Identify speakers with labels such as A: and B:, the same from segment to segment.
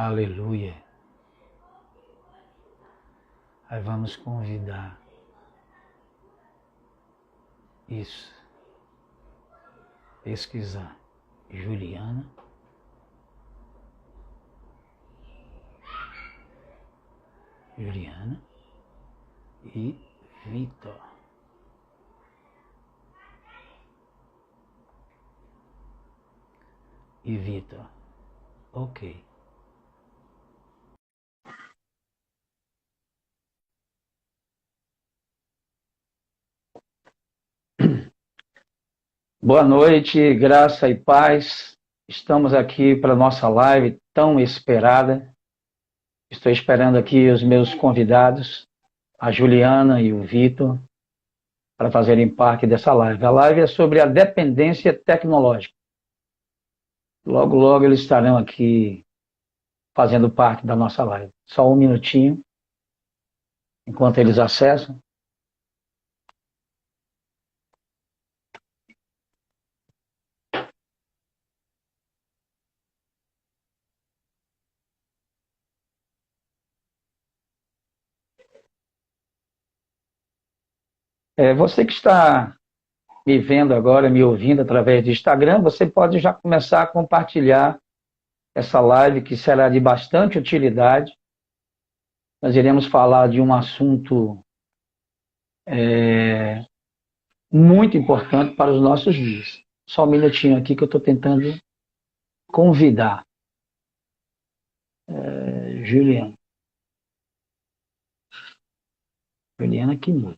A: Aleluia. Aí vamos convidar. Isso. Pesquisar. Juliana. Juliana. E Vitor. E Vitor. Ok. Boa noite, graça e paz. Estamos aqui para a nossa live tão esperada. Estou esperando aqui os meus convidados, a Juliana e o Vitor, para fazerem parte dessa live. A live é sobre a dependência tecnológica. Logo, logo eles estarão aqui fazendo parte da nossa live. Só um minutinho, enquanto eles acessam. Você que está me vendo agora, me ouvindo através do Instagram, você pode já começar a compartilhar essa live, que será de bastante utilidade. Nós iremos falar de um assunto muito importante para os nossos dias. Só um minutinho aqui que eu estou tentando convidar. Juliana. Juliana Quimur.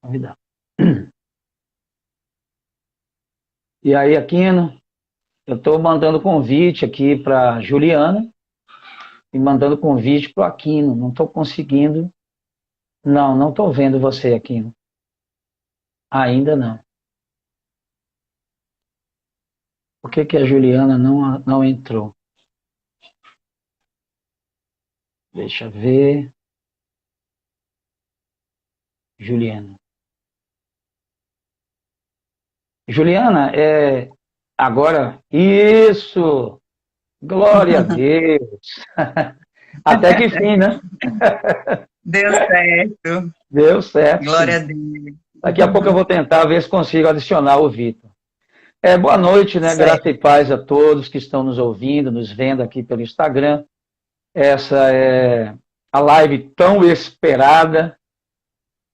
A: Convidar. E aí, Aquino, eu estou mandando convite aqui para Juliana e mandando convite para o Aquino. Não estou conseguindo. Não estou vendo você, Aquino. Ainda não. Por que a Juliana não entrou? Deixa eu ver. Juliana. Juliana, agora, isso! Glória a Deus! Até que fim, né?
B: Deu certo.
A: Deu certo.
B: Glória a Deus.
A: Daqui a pouco eu vou tentar ver se consigo adicionar o Vitor. Boa noite, né?
B: Certo.
A: Graça e paz a todos que estão nos ouvindo, nos vendo aqui pelo Instagram. Essa é a live tão esperada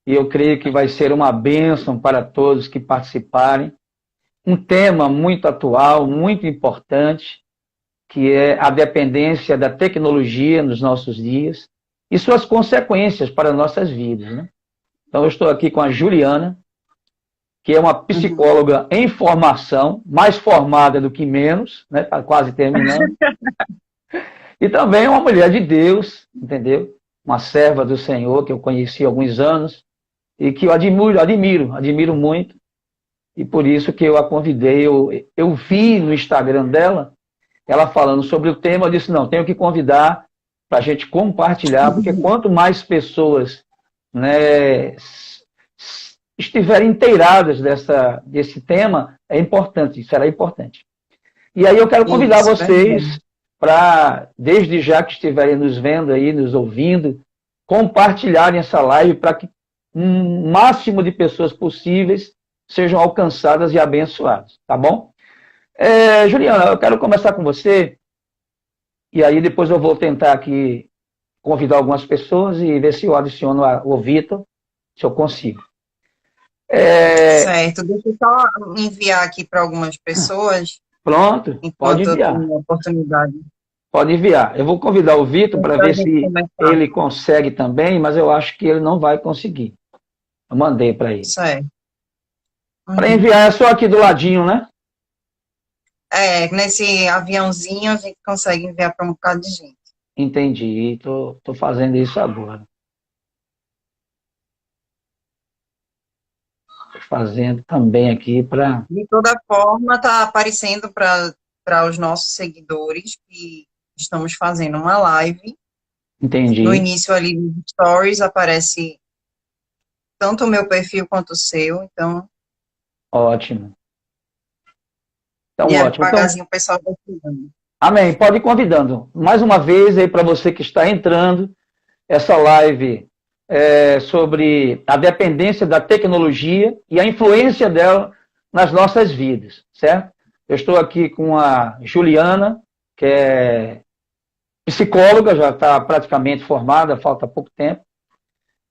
A: e eu creio que vai ser uma bênção para todos que participarem. Um tema muito atual, muito importante, que é a dependência da tecnologia nos nossos dias e suas consequências para nossas vidas, né? Então, eu estou aqui com a Juliana, que é uma psicóloga em formação, mais formada do que menos, né? Está quase terminando. E também uma mulher de Deus, entendeu? Uma serva do Senhor, que eu conheci há alguns anos, e que eu admiro muito. E por isso que eu a convidei, eu vi no Instagram dela, ela falando sobre o tema, eu disse, não, tenho que convidar para a gente compartilhar, porque quanto mais pessoas, né, estiverem inteiradas desse tema, é importante, será importante. E aí eu quero convidar vocês para, desde já que estiverem nos vendo aí, nos ouvindo, compartilharem essa live para que um máximo de pessoas possíveis sejam alcançadas e abençoadas, tá bom? Juliana, eu quero começar com você, e aí depois eu vou tentar aqui convidar algumas pessoas e ver se eu adiciono o Vitor, se eu consigo.
B: Certo, deixa eu só enviar aqui para algumas pessoas.
A: Pronto, pode enviar.
B: Eu tenho a oportunidade.
A: Pode enviar. Eu vou convidar o Vitor para ver se ele consegue também, mas eu acho que ele não vai conseguir. Eu mandei para ele.
B: Certo.
A: Para enviar é só aqui do ladinho, né?
B: Nesse aviãozinho a gente consegue enviar para um bocado de gente.
A: Entendi, estou fazendo isso agora. Estou fazendo também aqui para...
B: De toda forma, está aparecendo para os nossos seguidores que estamos fazendo uma live.
A: Entendi.
B: No início ali dos stories aparece tanto o meu perfil quanto o seu, então...
A: Ótimo. Então,
B: e
A: ótimo.
B: devagarzinho o pessoal vai chegando.
A: Amém. Pode ir convidando. Mais uma vez aí para você que está entrando, essa live sobre a dependência da tecnologia e a influência dela nas nossas vidas, certo? Eu estou aqui com a Juliana, que é psicóloga, já está praticamente formada, falta pouco tempo.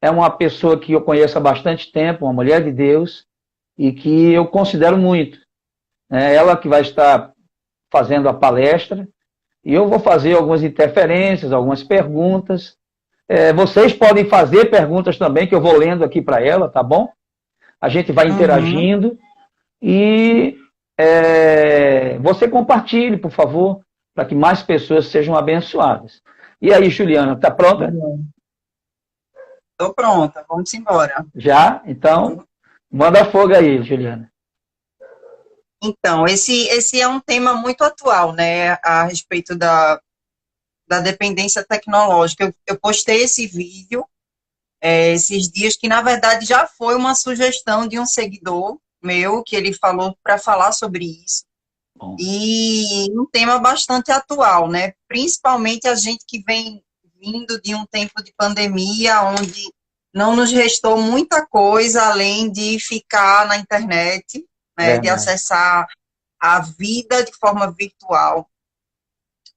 A: É uma pessoa que eu conheço há bastante tempo, uma mulher de Deus, e que eu considero muito. É ela que vai estar fazendo a palestra, e eu vou fazer algumas interferências, algumas perguntas. Vocês podem fazer perguntas também, que eu vou lendo aqui para ela, tá bom? A gente vai interagindo e você compartilhe, por favor, para que mais pessoas sejam abençoadas. E aí, Juliana, está pronta?
B: Estou pronta, vamos embora.
A: Já? Então, manda fogo aí, Juliana.
B: Então, esse é um tema muito atual, né, a respeito da dependência tecnológica. Eu postei esse vídeo esses dias, que na verdade já foi uma sugestão de um seguidor meu, que ele falou para falar sobre isso. Bom. E um tema bastante atual, né, principalmente a gente que vem vindo de um tempo de pandemia, onde não nos restou muita coisa além de ficar na internet, né, de acessar a vida de forma virtual.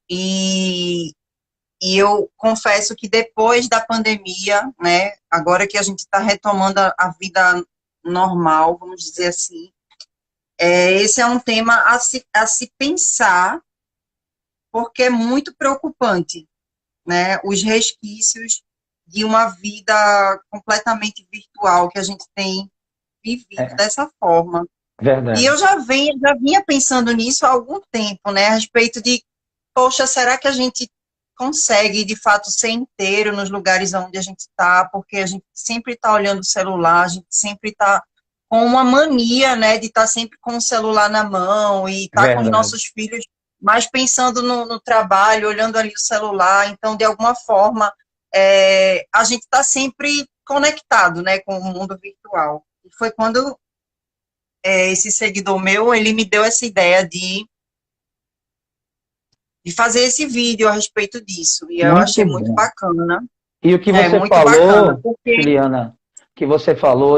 B: E eu confesso que depois da pandemia, né, agora que a gente está retomando a vida normal, vamos dizer assim, esse é um tema a se pensar, porque é muito preocupante, né, os resquícios de uma vida completamente virtual que a gente tem vivido dessa forma.
A: Verdade.
B: E eu já vinha pensando nisso há algum tempo, né, a respeito de, poxa, será que a gente consegue, de fato, ser inteiro nos lugares onde a gente está, porque a gente sempre está olhando o celular, a gente sempre está com uma mania, né, de estar sempre com o celular na mão e estar com os nossos filhos, mas pensando no trabalho, olhando ali o celular. Então, de alguma forma, a gente está sempre conectado, né, com o mundo virtual. E foi quando esse seguidor meu, ele me deu essa ideia de fazer esse vídeo a respeito disso. E eu achei muito bacana.
A: E o que você falou, Juliana, que você falou,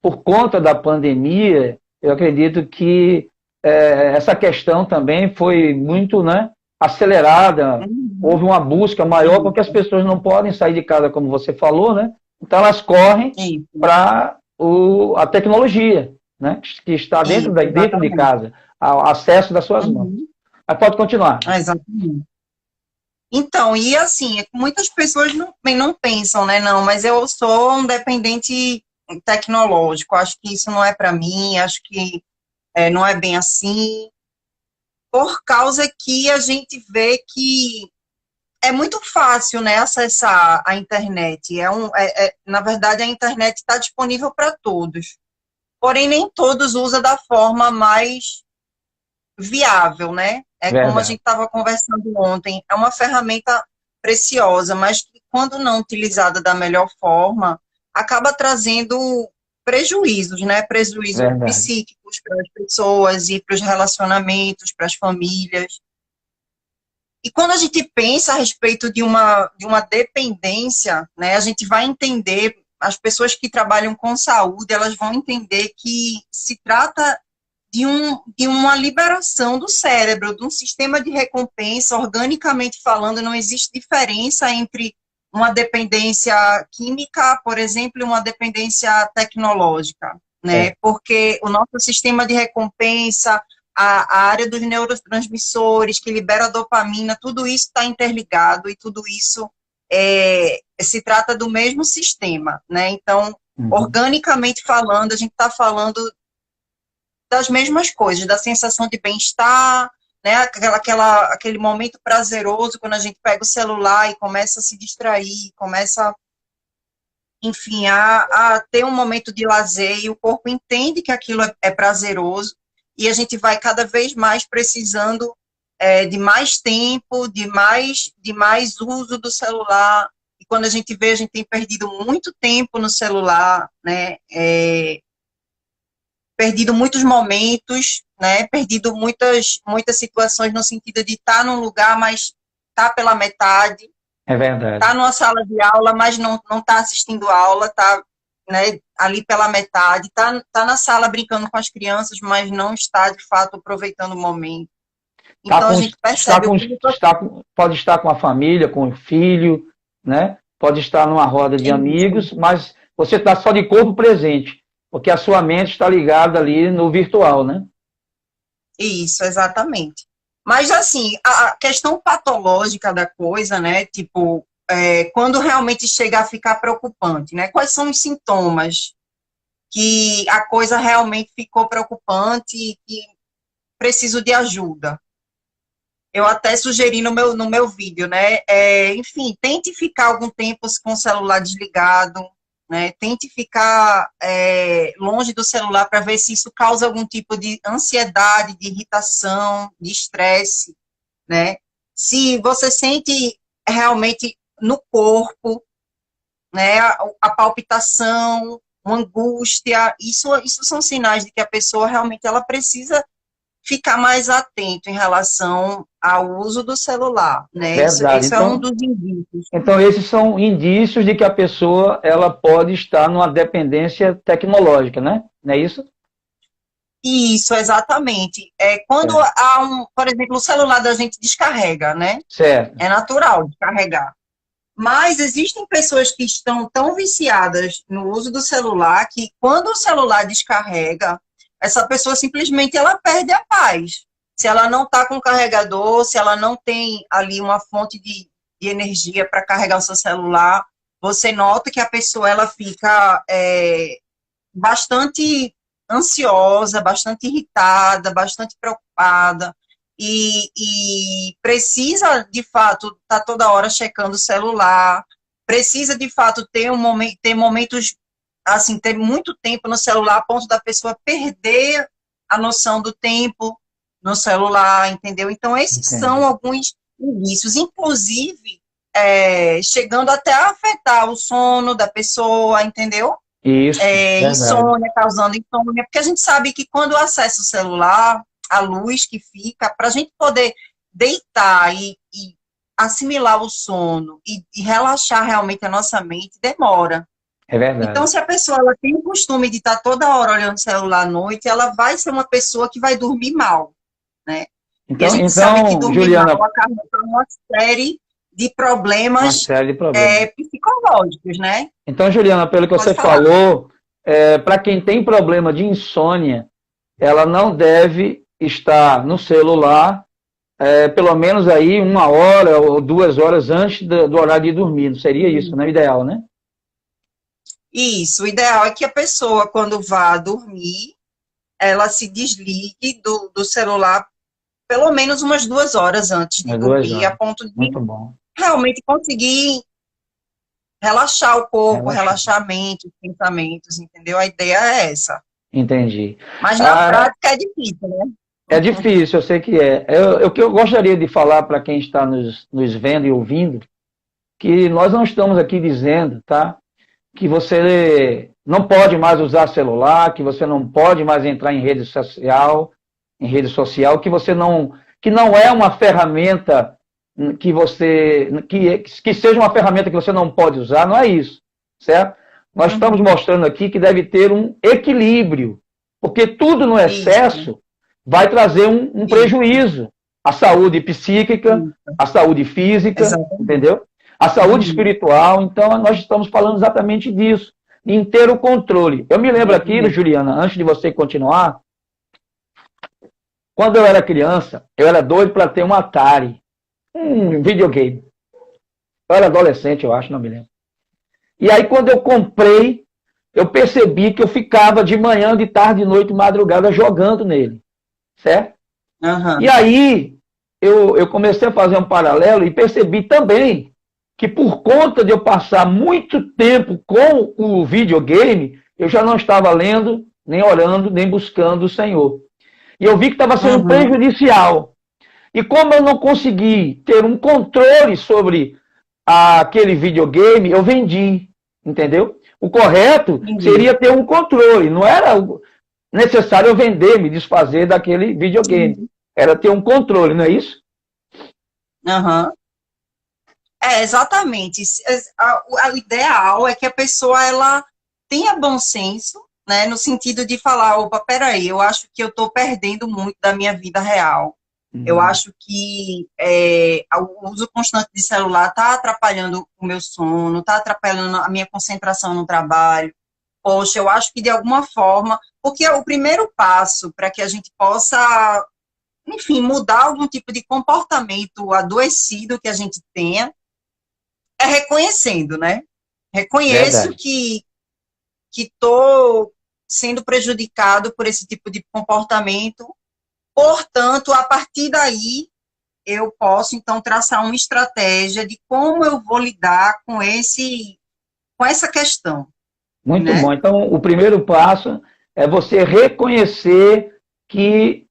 A: por conta da pandemia, eu acredito que essa questão também foi muito, né, acelerada. Houve uma busca maior, porque as pessoas não podem sair de casa, como você falou, né? Então elas correm para a tecnologia, né, que está dentro de casa, ao acesso das suas mãos. Mas pode continuar.
B: Exatamente. Então, e assim, muitas pessoas não pensam, né, não, mas eu sou um dependente tecnológico, acho que isso não é para mim, acho que não é bem assim, por causa que a gente vê que é muito fácil, né, acessar a internet, na verdade a internet está disponível para todos, porém nem todos usam da forma mais viável, né? Como a gente estava conversando ontem, é uma ferramenta preciosa, mas que, quando não utilizada da melhor forma, acaba trazendo prejuízos, né? Prejuízos psíquicos para as pessoas e para os relacionamentos, para as famílias. E quando a gente pensa a respeito de uma dependência, né, a gente vai entender, as pessoas que trabalham com saúde, elas vão entender que se trata de uma liberação do cérebro, de um sistema de recompensa, organicamente falando. Não existe diferença entre uma dependência química, por exemplo, e uma dependência tecnológica, né? Porque o nosso sistema de recompensa, a área dos neurotransmissores, que libera dopamina, tudo isso está interligado e tudo isso se trata do mesmo sistema, né? Então, organicamente falando, a gente está falando das mesmas coisas, da sensação de bem-estar, né, aquele momento prazeroso quando a gente pega o celular e começa a se distrair, começa, enfim, a ter um momento de lazer, e o corpo entende que aquilo é prazeroso, e a gente vai cada vez mais precisando de mais tempo, de mais uso do celular, e quando a gente vê, a gente tem perdido muito tempo no celular, né, perdido muitos momentos, né? Perdido muitas situações no sentido de estar num lugar, mas tá pela metade.
A: É verdade.
B: Tá numa sala de aula, mas não tá assistindo aula, tá, né, ali pela metade. Tá na sala brincando com as crianças, mas não está, de fato, aproveitando o momento. Então, a gente percebe...
A: Pode estar com a família, com o filho, né? Pode estar numa roda de amigos, mas você está só de corpo presente, porque a sua mente está ligada ali no virtual, né?
B: Isso, exatamente. Mas, assim, a questão patológica da coisa, né, tipo, quando realmente chega a ficar preocupante, né, quais são os sintomas que a coisa realmente ficou preocupante e que preciso de ajuda? Eu até sugeri no meu vídeo, né, enfim, tente ficar algum tempo com o celular desligado, né, tente ficar longe do celular para ver se isso causa algum tipo de ansiedade, de irritação, de estresse, né? Se você sente realmente no corpo, né, a palpitação, uma angústia, isso são sinais de que a pessoa realmente ela precisa ficar mais atento em relação ao uso do celular, né?
A: Verdade.
B: Isso é um dos indícios.
A: Então, esses são indícios de que a pessoa ela pode estar numa dependência tecnológica, né? Não é isso?
B: Isso, exatamente. Quando há por exemplo, o celular da gente descarrega, né?
A: Certo.
B: É natural descarregar. Mas existem pessoas que estão tão viciadas no uso do celular que quando o celular descarrega, essa pessoa simplesmente ela perde a paz. Se ela não está com carregador, se ela não tem ali uma fonte de energia para carregar o seu celular, você nota que a pessoa ela fica bastante ansiosa, bastante irritada, bastante preocupada e precisa, de fato, estar toda hora checando o celular, precisa, de fato, ter momentos, assim, ter muito tempo no celular a ponto da pessoa perder a noção do tempo no celular, entendeu? Então, esses são alguns indícios, inclusive, chegando até a afetar o sono da pessoa, entendeu?
A: Isso,
B: insônia, causando insônia, porque a gente sabe que quando acessa o celular, a luz que fica, para a gente poder deitar e assimilar o sono e relaxar realmente a nossa mente, demora.
A: É verdade.
B: Então, se a pessoa ela tem o costume de estar toda hora olhando o celular à noite, ela vai ser uma pessoa que vai dormir mal, né?
A: Então,
B: e a gente sabe que dormir
A: Juliana,
B: mal acaba com uma série de problemas, psicológicos, né?
A: Então, Juliana, pelo que você falou, para quem tem problema de insônia, ela não deve estar no celular pelo menos aí 1 hora ou 2 horas antes do horário de dormir. Não seria isso, né? O ideal, né?
B: Isso, o ideal é que a pessoa, quando vá dormir, ela se desligue do celular pelo menos umas 2 horas antes de dormir, a ponto de realmente conseguir relaxar o corpo, relaxar a mente, os pensamentos, entendeu? A ideia é essa.
A: Entendi.
B: Mas na prática é difícil, né?
A: É difícil, eu sei que é. O que eu gostaria de falar para quem está nos vendo e ouvindo, que nós não estamos aqui dizendo, tá? Que você não pode mais usar celular, que você não pode mais entrar em rede social, que você não, que não é uma ferramenta que seja uma ferramenta que você não pode usar, não é isso, certo? Nós estamos mostrando aqui que deve ter um equilíbrio, porque tudo no excesso vai trazer um prejuízo à saúde psíquica, à saúde física, entendeu? A saúde espiritual. Então, nós estamos falando exatamente disso, em ter o controle. Eu me lembro aqui, Juliana, antes de você continuar, quando eu era criança, eu era doido para ter um Atari, um videogame. Eu era adolescente, eu acho, não me lembro. E aí, quando eu comprei, eu percebi que eu ficava de manhã, de tarde, de noite, madrugada, jogando nele, certo? E aí, eu comecei a fazer um paralelo e percebi também que por conta de eu passar muito tempo com o videogame, eu já não estava lendo, nem orando, nem buscando o Senhor. E eu vi que estava sendo prejudicial. E como eu não consegui ter um controle sobre aquele videogame, eu vendi, entendeu? O correto seria ter um controle, não era necessário eu vender, me desfazer daquele videogame. Era ter um controle, não é isso?
B: Aham. Exatamente. O ideal é que a pessoa ela tenha bom senso, né, no sentido de falar, opa, peraí, eu acho que eu estou perdendo muito da minha vida real. Eu acho que o uso constante de celular está atrapalhando o meu sono, está atrapalhando a minha concentração no trabalho. Poxa, eu acho que de alguma forma, porque o primeiro passo para que a gente possa, enfim, mudar algum tipo de comportamento adoecido que a gente tenha, é reconhecendo, né? Reconheço
A: Verdade.
B: que estou sendo prejudicado por esse tipo de comportamento, portanto, a partir daí, eu posso, então, traçar uma estratégia de como eu vou lidar com essa questão,
A: Muito
B: né?
A: bom. Então, o primeiro passo é você reconhecer que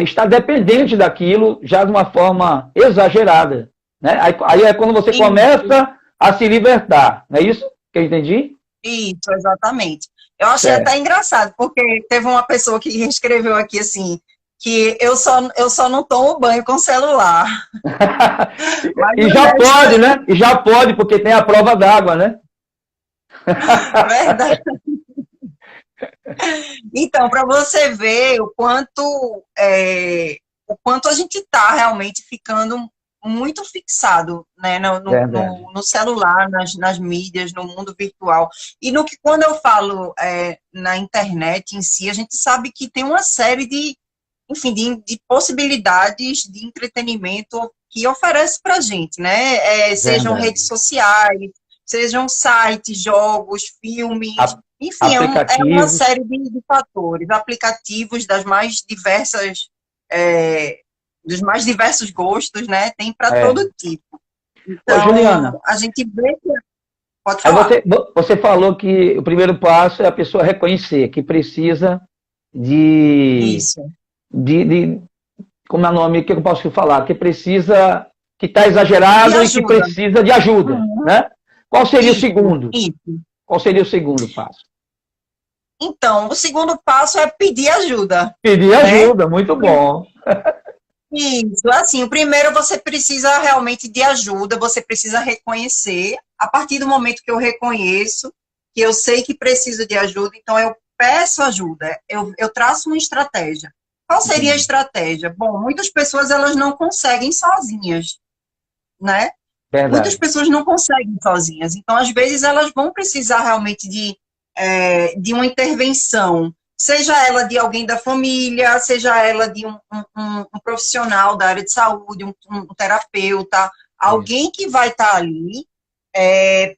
A: está dependente daquilo já de uma forma exagerada. Né? Aí é quando você começa a se libertar. Não é isso que eu entendi?
B: Isso, exatamente. Eu achei
A: Certo.
B: até engraçado, porque teve uma pessoa que escreveu aqui assim, que eu só não tomo banho com celular. Mas
A: E já pode, né? E já pode, porque tem a prova d'água, né?
B: verdade. Então, para você ver o quanto a gente está realmente ficando muito fixado, né,
A: Verdade.
B: no celular, nas mídias, no mundo virtual. E no que, quando eu falo na internet em si, a gente sabe que tem uma série enfim, de possibilidades de entretenimento que oferece para a gente, né? Sejam
A: Verdade.
B: redes sociais, sejam sites, jogos, filmes, enfim, é uma
A: Aplicativos.
B: série de fatores, aplicativos das mais diversas, é, dos mais diversos gostos, né? Tem para
A: É.
B: todo tipo.
A: Ô, Juliana,
B: Então, a gente vê que... Pode
A: aí
B: falar.
A: você falou que o primeiro passo é a pessoa reconhecer que precisa de,
B: Isso.
A: de como é o nome, que eu posso falar? Que precisa, que está
B: De
A: exagerado e que
B: ajuda.
A: precisa de ajuda, né? Qual seria o segundo?
B: Isso.
A: Qual seria o segundo passo?
B: Então, o segundo passo é pedir ajuda,
A: Pedir
B: né?
A: ajuda, muito bom.
B: Isso, assim, o primeiro você precisa realmente de ajuda, você precisa reconhecer. A partir do momento que eu reconheço, que eu sei que preciso de ajuda, então eu peço ajuda, eu traço uma estratégia. Qual seria a
A: Entendi.
B: estratégia? Bom, muitas pessoas elas não conseguem sozinhas, né? Muitas
A: Verdade.
B: pessoas não conseguem sozinhas, então às vezes elas vão precisar realmente de uma intervenção, seja ela de alguém da família, seja ela de um profissional da área de saúde, um terapeuta,
A: Isso.
B: alguém que vai estar ali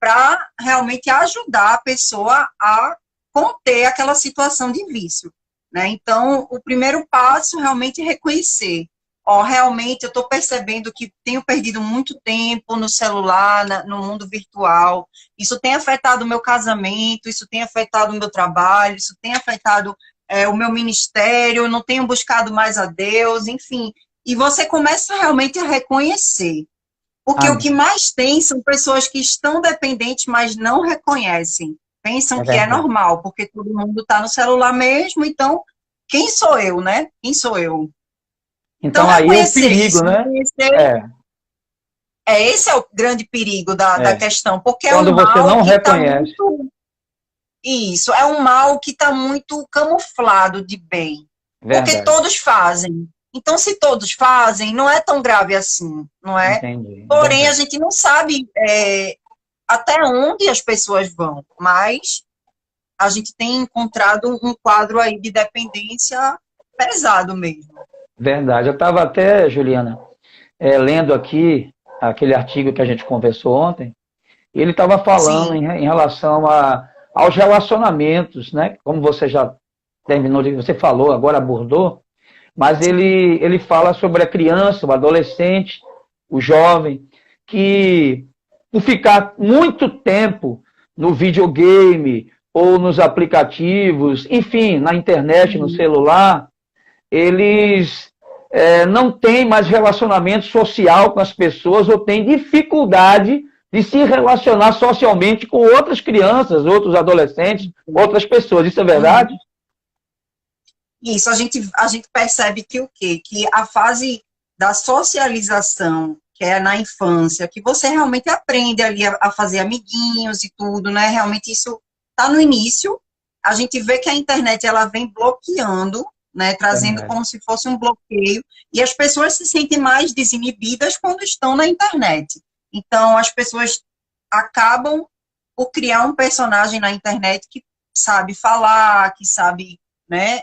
B: para realmente ajudar a pessoa a conter aquela situação de vício, né? Então, o primeiro passo realmente é reconhecer. Ó, realmente eu estou percebendo que tenho perdido muito tempo no celular, no mundo virtual. Isso tem afetado o meu casamento, isso tem afetado o meu trabalho, isso tem afetado o meu ministério, eu não tenho buscado mais a Deus, enfim. E você começa realmente a reconhecer. Porque o que
A: Amém.
B: mais tem são pessoas que estão dependentes, mas não reconhecem. Pensam
A: É
B: que é
A: verdade.
B: normal, porque todo mundo está no celular mesmo, então quem sou eu, né? Quem sou eu? Então,
A: Então aí é o
B: reconhecer
A: perigo,
B: isso,
A: né?
B: reconhecer,
A: É,
B: esse é o grande perigo da
A: é.
B: questão, porque é um
A: Quando você
B: mal
A: não
B: que está
A: reconhece.
B: muito, isso, é um mal que está muito camuflado de bem, porque
A: Verdade.
B: todos fazem. Então, se todos fazem, não é tão grave assim, não é?
A: Entendi.
B: Porém, a
A: Verdade.
B: gente não sabe até onde as pessoas vão, mas a gente tem encontrado um quadro aí de dependência pesado mesmo.
A: Verdade. Eu estava até, Juliana, lendo aqui aquele artigo que a gente conversou ontem. Ele estava falando
B: Sim,
A: em relação aos relacionamentos, né? Como você já terminou, você falou, agora abordou, mas ele fala sobre a criança, o adolescente, o jovem, que por ficar muito tempo no videogame ou nos aplicativos, enfim, na internet, no
B: sim,
A: celular, eles não têm mais relacionamento social com as pessoas ou têm dificuldade de se relacionar socialmente com outras crianças, outros adolescentes, outras pessoas. Isso é verdade?
B: Isso, a gente percebe que o quê? Que a fase da socialização, que é na infância, que você realmente aprende ali a fazer amiguinhos e tudo, né? Realmente isso está no início. A gente vê que a internet ela vem bloqueando, né? Trazendo
A: Verdade.
B: como se fosse um bloqueio, e as pessoas se sentem mais desinibidas quando estão na internet. Então, as pessoas acabam por criar um personagem na internet que sabe falar, que sabe, né,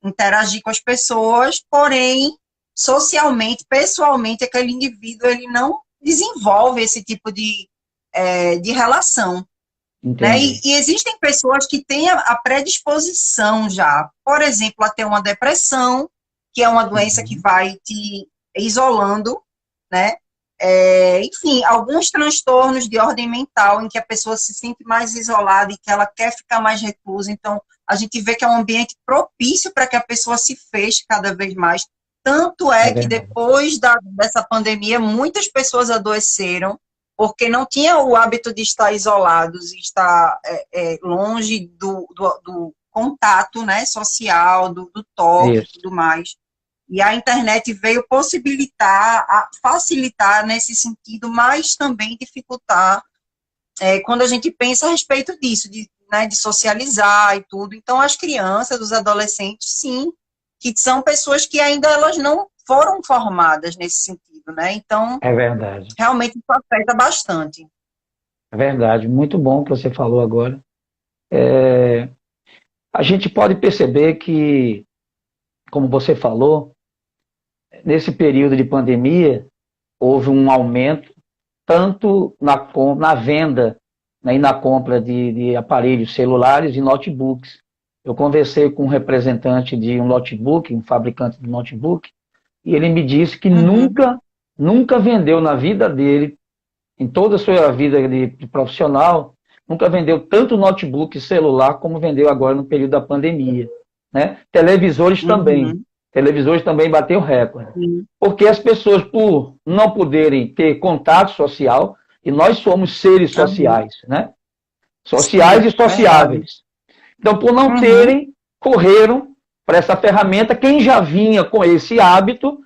B: interagir com as pessoas, porém, socialmente, pessoalmente, aquele indivíduo ele não desenvolve esse tipo de relação. Né?
A: Entendi.
B: E existem pessoas que têm a predisposição já, por exemplo, a ter uma depressão, que é uma doença que
A: Uhum.
B: vai te isolando, né? Enfim, alguns transtornos de ordem mental em que a pessoa se sente mais isolada e que ela quer ficar mais reclusa. Então, a gente vê que é um ambiente propício para que a pessoa se feche cada vez mais. Tanto
A: É
B: é que
A: verdade.
B: depois dessa pandemia, muitas pessoas adoeceram porque não tinha o hábito de estar isolados e estar longe do contato, né, social, do toque e
A: Isso.
B: tudo mais. E a internet veio possibilitar, facilitar nesse sentido, mas também dificultar quando a gente pensa a respeito disso, né, de socializar e tudo. Então, as crianças, os adolescentes, sim, que são pessoas que ainda elas não foram formadas nesse sentido, né? Então,
A: É verdade.
B: realmente isso afeta bastante.
A: É verdade. Muito bom que você falou agora. A gente pode perceber que, como você falou, nesse período de pandemia, houve um aumento tanto na venda, né, e na compra de aparelhos celulares e notebooks. Eu conversei com um representante de um notebook, um fabricante de notebook, e ele me disse que
B: Uhum.
A: nunca vendeu na vida dele, em toda a sua vida de profissional, nunca vendeu tanto notebook e celular como vendeu agora no período da pandemia. Né?
B: Uhum.
A: Televisores também bateu recorde.
B: Sim.
A: Porque as pessoas, por não poderem ter contato social, e nós somos seres
B: Uhum.
A: sociais, né? Sociais
B: Sim,
A: e
B: verdade.
A: sociáveis. Então, por não
B: Uhum.
A: terem, correram para essa ferramenta. Quem já vinha com esse hábito,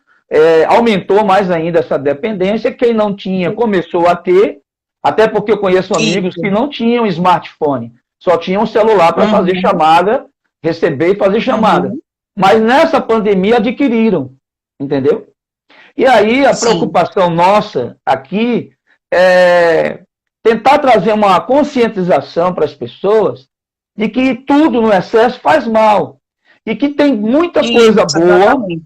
A: aumentou mais ainda essa dependência. Quem não tinha, começou a ter, até porque eu conheço amigos que
B: Isso.
A: não tinham smartphone, só tinham celular para fazer
B: Uhum.
A: chamada, receber e fazer chamada.
B: Uhum.
A: Mas nessa pandemia adquiriram, entendeu? E aí a
B: Sim.
A: preocupação nossa aqui é tentar trazer uma conscientização para as pessoas de que tudo no excesso faz mal. E que tem muita coisa
B: Isso,
A: boa
B: exatamente.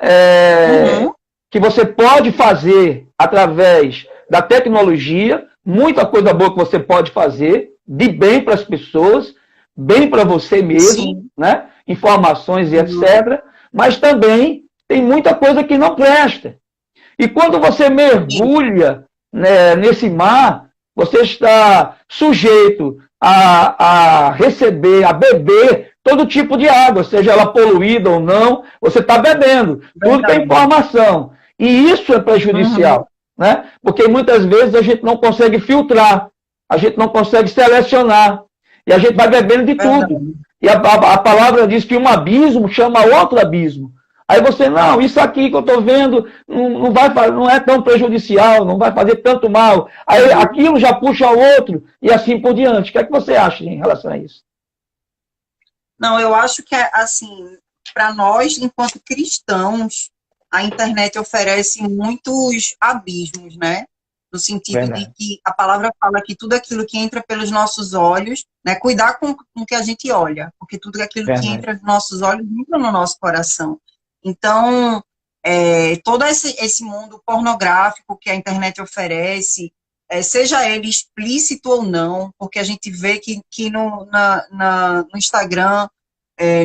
A: é,
B: Uhum.
A: que você pode fazer através da tecnologia, muita coisa boa que você pode fazer, de bem para as pessoas, bem para você mesmo,
B: Sim.
A: né? Informações e
B: Uhum.
A: etc. Mas também tem muita coisa que não presta. E quando você
B: Isso.
A: mergulha, né, nesse mar, você está sujeito a receber, a beber todo tipo de água, seja ela poluída ou não, você está bebendo. Tudo que é
B: Verdade.
A: informação. E isso é
B: Uhum.
A: prejudicial, né? Porque muitas vezes a gente não consegue filtrar, a gente não consegue selecionar, e a gente vai bebendo de tudo.
B: Verdade.
A: E a palavra diz que um abismo chama outro abismo. Aí você, não, isso aqui que eu estou vendo não é tão prejudicial, não vai fazer tanto mal. Aí
B: Uhum.
A: aquilo já puxa o outro e assim por diante. O que é que você acha em relação a isso?
B: Não, eu acho que, assim, para nós, enquanto cristãos, a internet oferece muitos abismos, né? No sentido de
A: Verdade,
B: que a palavra fala que tudo aquilo que entra pelos nossos olhos, né? Cuidar com o que a gente olha, porque tudo aquilo que
A: verdade,
B: entra nos nossos olhos entra no nosso coração. Então, todo esse mundo pornográfico que a internet oferece, seja ele explícito ou não, porque a gente vê que no Instagram,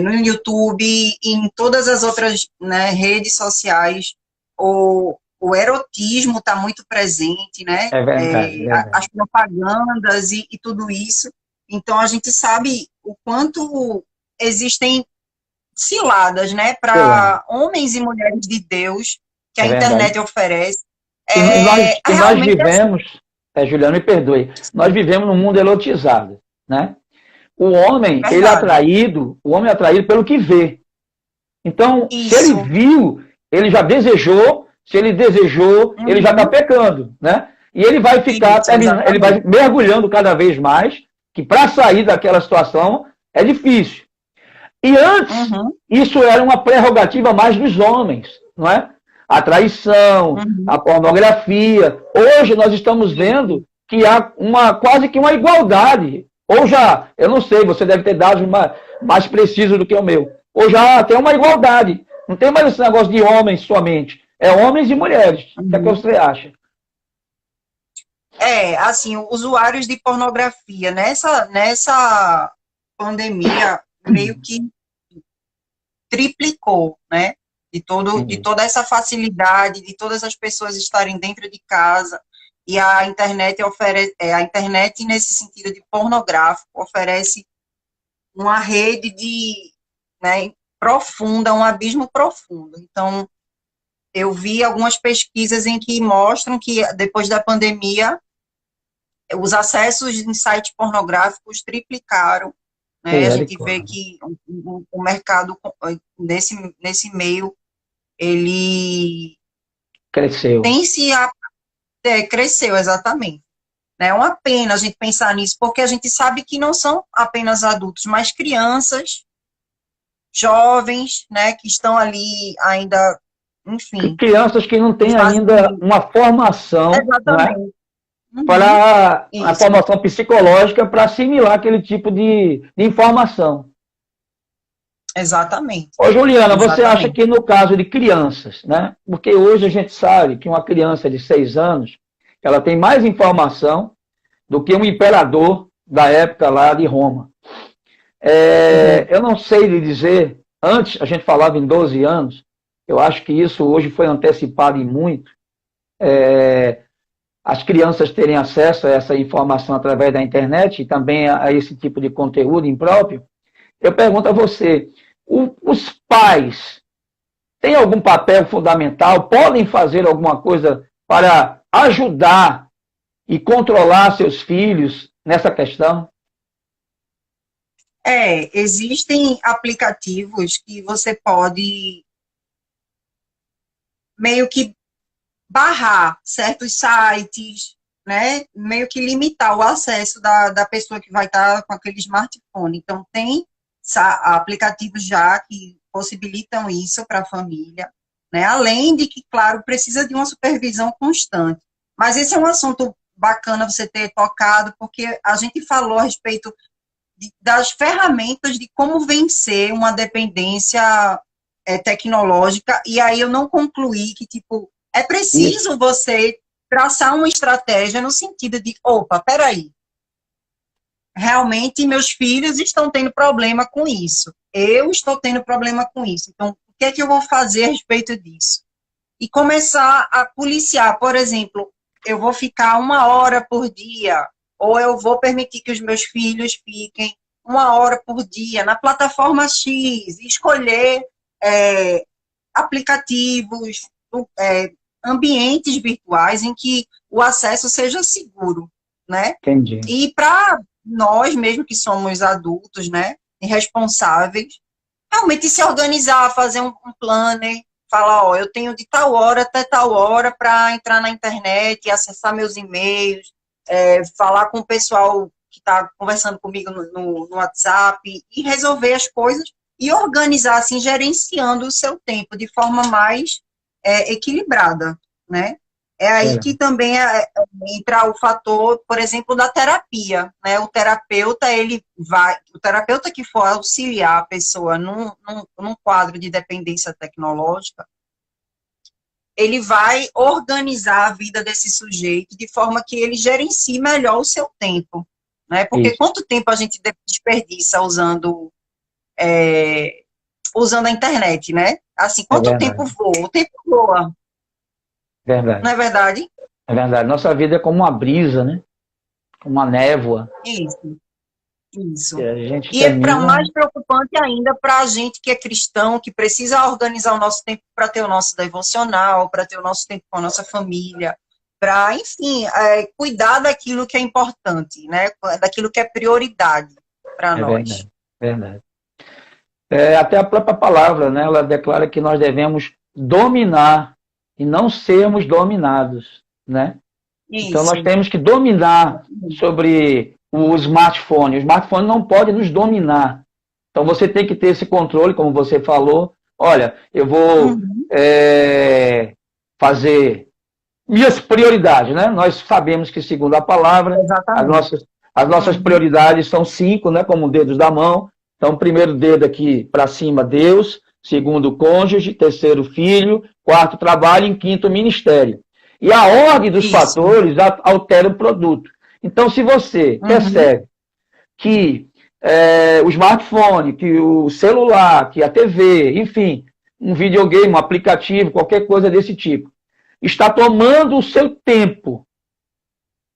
B: no YouTube e em todas as outras, né, redes sociais, o erotismo está muito presente, né?
A: é verdade,
B: As
A: verdade.
B: propagandas e tudo isso. Então, a gente sabe o quanto existem ciladas, né,
A: Sei lá,
B: para homens e mulheres de Deus que a
A: é verdade.
B: internet oferece.
A: E nós
B: Realmente é assim.
A: vivemos, Juliano, me perdoe, nós vivemos num mundo erotizado, né? O homem é
B: Verdade.
A: atraído pelo que vê. Então, se ele
B: Isso.
A: viu, ele já desejou, se ele desejou, ele já está pecando, né? E ele vai ficar,
B: Isso,
A: ele vai
B: exatamente.
A: mergulhando cada vez mais, que para sair daquela situação é difícil. E antes,
B: Uhum,
A: isso era uma prerrogativa mais dos homens, não é? A traição, a
B: uhum.
A: pornografia. Hoje nós estamos vendo que há quase que uma igualdade. Ou já, eu não sei, você deve ter dados mais precisos do que o meu. Ou já tem uma igualdade. Não tem mais esse negócio de homens somente. É homens e mulheres. O que é que
B: Uhum.
A: você acha?
B: Assim, usuários de pornografia, nessa pandemia, meio que triplicou, né? De
A: Entendi.
B: toda essa facilidade, de todas as pessoas estarem dentro de casa, e a internet oferece, a internet, nesse sentido de pornográfico, oferece uma rede né, profunda, um abismo profundo. Então, eu vi algumas pesquisas em que mostram que, depois da pandemia, os acessos em sites pornográficos triplicaram, né? A gente vê
A: Misericórdia.
B: que o mercado nesse meio, ele
A: Cresceu.
B: tem cresceu, exatamente. É uma pena a gente pensar nisso, porque a gente sabe que não são apenas adultos, mas crianças, jovens, né, que estão ali ainda, enfim,
A: Crianças que não
B: em
A: têm
B: fase
A: ainda
B: de...
A: uma formação, não é?
B: Exatamente. Uhum,
A: Para a
B: isso,
A: formação psicológica para assimilar aquele tipo de informação.
B: exatamente,
A: Ô, Juliana, você acha
B: exatamente.
A: que no caso de crianças, né? Porque hoje a gente sabe que uma criança de 6 anos, ela tem mais informação do que um imperador da época lá de Roma.
B: Uhum.
A: Eu não sei lhe dizer, antes a gente falava em 12 anos, eu acho que isso hoje foi antecipado em muito, as crianças terem acesso a essa informação através da internet e também a esse tipo de conteúdo impróprio. Eu pergunto a você, os pais têm algum papel fundamental? Podem fazer alguma coisa para ajudar e controlar seus filhos nessa questão?
B: Existem aplicativos que você pode meio que barrar certos sites, né? Meio que limitar o acesso da pessoa que vai estar com aquele smartphone. Então, tem aplicativos já que possibilitam isso para a família, né? Além de que, claro, precisa de uma supervisão constante. Mas esse é um assunto bacana você ter tocado, porque a gente falou a respeito das ferramentas de como vencer uma dependência tecnológica, e aí eu não concluí que, tipo, é
A: Isso.
B: preciso você traçar uma estratégia no sentido de, opa, peraí, realmente meus filhos estão tendo problema com isso, eu estou tendo problema com isso, então o que é que eu vou fazer a respeito disso? E começar a policiar, por exemplo, eu vou ficar 1 hora por dia, ou eu vou permitir que os meus filhos fiquem 1 hora por dia na plataforma X, e escolher é, aplicativos, ambientes virtuais em que o acesso seja seguro, né?
A: Entendi.
B: E para nós, mesmo que somos adultos, né, e responsáveis, realmente se organizar, fazer um planner, falar, ó, eu tenho de tal hora até tal hora para entrar na internet, acessar meus e-mails, falar com o pessoal que está conversando comigo no WhatsApp e resolver as coisas e organizar, assim, gerenciando o seu tempo de forma mais equilibrada, né? É aí que
A: Verdade.
B: também entra o fator, por exemplo, da terapia, né? O terapeuta que for auxiliar a pessoa num quadro de dependência tecnológica, ele vai organizar a vida desse sujeito de forma que ele gerencie melhor o seu tempo, né? Porque
A: Isso.
B: quanto tempo a gente desperdiça usando a internet, né? Assim,
A: É
B: quanto tempo
A: verdade.
B: voa? O tempo voa, não
A: Verdade.
B: é verdade?
A: É verdade. Nossa vida é como uma brisa, né? Como uma névoa.
B: Isso.
A: E
B: Isso.
A: a gente
B: E é para
A: termina.
B: mais preocupante ainda para a gente que é cristão, que precisa organizar o nosso tempo para ter o nosso devocional, para ter o nosso tempo com a nossa família, para, enfim, cuidar daquilo que é importante, né? Daquilo que é prioridade para
A: É
B: nós.
A: verdade. Verdade. Até a própria palavra, né, ela declara que nós devemos dominar e não sermos dominados, né? Então nós temos que dominar sobre o smartphone. O smartphone não pode nos dominar. Então você tem que ter esse controle, como você falou. Olha, eu vou fazer minhas prioridades, né? Nós sabemos que, segundo a palavra, as nossas prioridades são 5, né? Como dedos da mão. Então, primeiro dedo aqui para cima, Deus. Segundo, cônjuge. Terceiro, filho. Quarto, trabalho. E quinto, ministério. E a ordem dos fatores altera o produto. Então, se você percebe que o smartphone, que o celular, que a TV, enfim, um videogame, um aplicativo, qualquer coisa desse tipo, está tomando o seu tempo,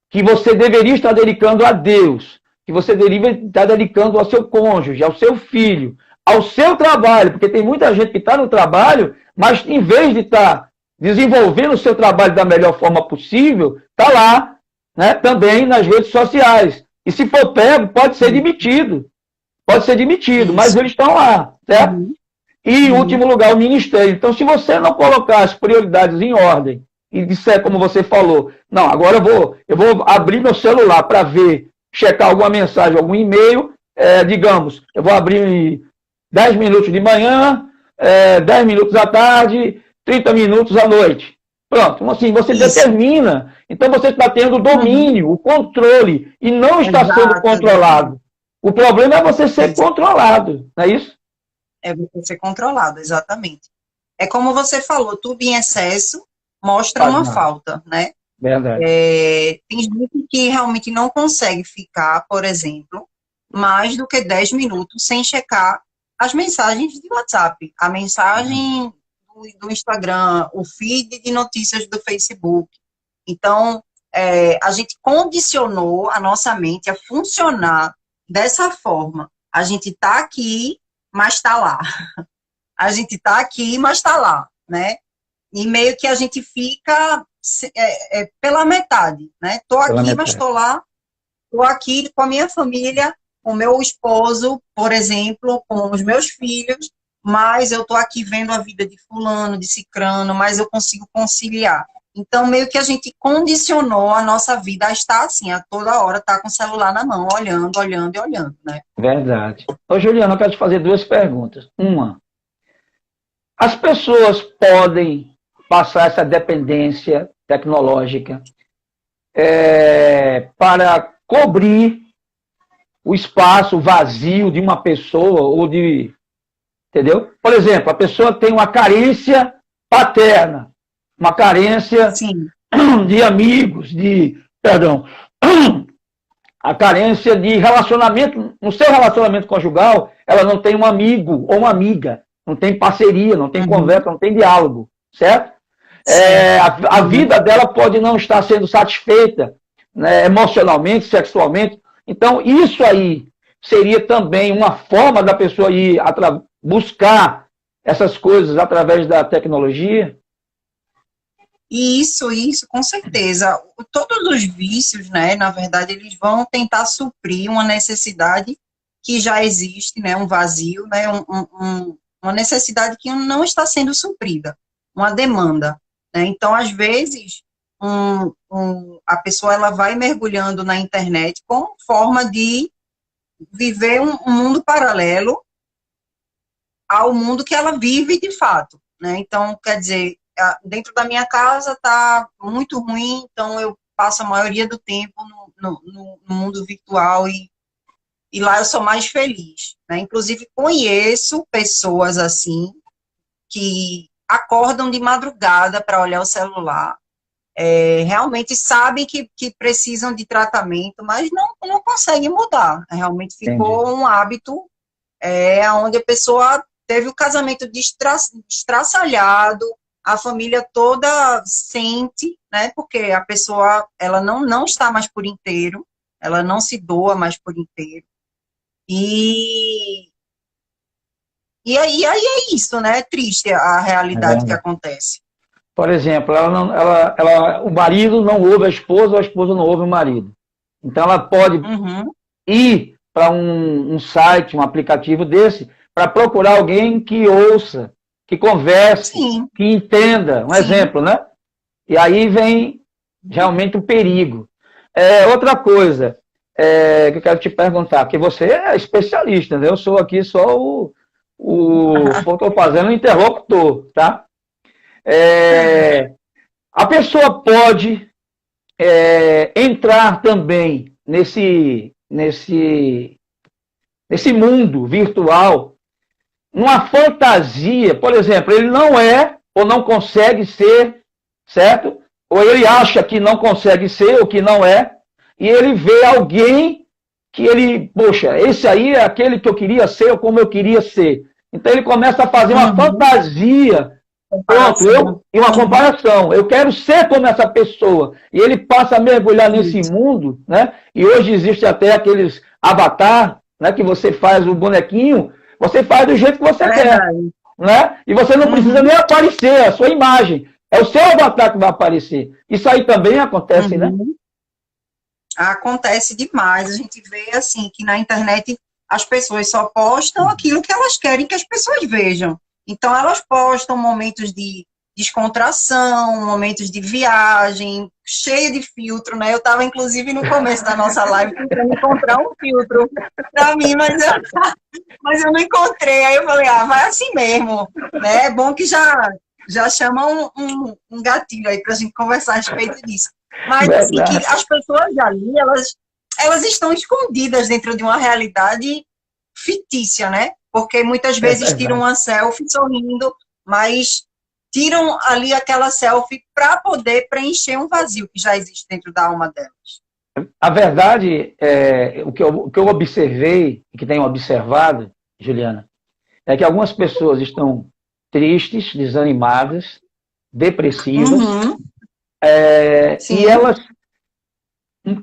A: que você deveria estar dedicando a Deus, que você deveria estar dedicando ao seu cônjuge, ao seu filho, ao seu trabalho, porque tem muita gente que está no trabalho, mas em vez de estar desenvolvendo o seu trabalho da melhor forma possível, está lá, né, também nas redes sociais. E se for pego, pode ser demitido. Pode ser demitido, mas eles estão lá, certo? E, em último lugar, o ministério. Então, se você não colocar as prioridades em ordem e disser, como você falou, não, agora eu vou abrir meu celular para ver, checar alguma mensagem, algum e-mail, digamos, eu vou abrir 10 minutos de manhã, 10 minutos à tarde, 30 minutos à noite. Pronto, então, assim, você determina. Então, você está tendo o domínio, o controle, e não está sendo controlado. O problema é você ser controlado, não é isso?
B: É você ser controlado, exatamente. É como você falou, tudo em excesso mostra uma falta, né?
A: Verdade.
B: Tem gente que realmente não consegue ficar, por exemplo, mais do que 10 minutos sem checar as mensagens de WhatsApp, a mensagem do Instagram, o feed de notícias do Facebook. Então, a gente condicionou a nossa mente a funcionar dessa forma. A gente está aqui, mas está lá. A gente está aqui, mas está lá, né? E meio que a gente fica pela metade, né? Estou aqui, mas estou lá. Estou aqui com a minha família, com o meu esposo, por exemplo, com os meus filhos, mas eu estou aqui vendo a vida de fulano, de cicrano, mas eu consigo conciliar. Então, meio que a gente condicionou a nossa vida a estar assim, a toda hora estar com o celular na mão, olhando, olhando e olhando, né?
A: Verdade. Ô, Juliana, eu quero te fazer 2 perguntas. Uma, as pessoas podem passar essa dependência tecnológica para cobrir o espaço vazio de uma pessoa ou de... Entendeu? Por exemplo, a pessoa tem uma carência paterna, uma carência de amigos, a carência de relacionamento, no seu relacionamento conjugal, ela não tem um amigo ou uma amiga, não tem parceria, não tem conversa, não tem diálogo, certo? A vida dela pode não estar sendo satisfeita, né, emocionalmente, sexualmente. Então, isso aí seria também uma forma da pessoa ir buscar essas coisas através da tecnologia?
B: Isso, com certeza. Todos os vícios, né, na verdade, eles vão tentar suprir uma necessidade que já existe, né, um vazio, né, uma necessidade que não está sendo suprida, uma demanda, né? Então, às vezes, a pessoa ela vai mergulhando na internet com forma de viver um mundo paralelo ao mundo que ela vive de fato, né? Então, quer dizer, dentro da minha casa está muito ruim, então eu passo a maioria do tempo no mundo virtual e lá eu sou mais feliz, né? Inclusive, conheço pessoas assim que acordam de madrugada para olhar o celular, realmente sabem que precisam de tratamento, mas não conseguem mudar. Realmente ficou um hábito onde a pessoa teve o casamento destraçalhado, a família toda sente, né, porque a pessoa ela não está mais por inteiro, ela não se doa mais por inteiro. E aí é isso, né? É triste a realidade que acontece.
A: Por exemplo, o marido não ouve a esposa ou a esposa não ouve o marido. Então ela pode ir para um site, um aplicativo desse, para procurar alguém que ouça, que converse,
B: Sim.
A: que entenda. Um
B: Sim.
A: exemplo, né? E aí vem realmente o perigo. Outra coisa que eu quero te perguntar, porque você é especialista, né? Eu sou aqui só estou fazendo o interlocutor, tá? A pessoa pode entrar também nesse mundo virtual, numa fantasia, por exemplo, ele não é ou não consegue ser, certo? Ou ele acha que não consegue ser ou que não é, e ele vê alguém que ele, poxa, esse aí é aquele que eu queria ser ou como eu queria ser. Então ele começa a fazer uma fantasia, pronto, e uma comparação. Eu quero ser como essa pessoa. E ele passa a mergulhar nesse mundo, né? E hoje existe até aqueles avatar, né, que você faz o bonequinho, você faz do jeito que você quer, né? E você não precisa nem aparecer a sua imagem. É o seu avatar que vai aparecer. Isso aí também acontece, né?
B: Acontece demais. A gente vê, assim, que na internet as pessoas só postam aquilo que elas querem que as pessoas vejam. Então, elas postam momentos de descontração, momentos de viagem, cheio de filtro, né? Eu estava, inclusive, no começo da nossa live tentando encontrar um filtro para mim, mas eu não encontrei. Aí eu falei, vai assim mesmo, né? É bom que já chama um gatilho aí para a gente conversar a respeito disso. Mas, assim, que as pessoas ali, elas estão escondidas dentro de uma realidade fictícia, né? Porque muitas vezes tiram uma selfie sorrindo, mas tiram ali aquela selfie para poder preencher um vazio que já existe dentro da alma delas.
A: A verdade, o que eu observei, e que tenho observado, Juliana, é que algumas pessoas estão tristes, desanimadas, depressivas, e elas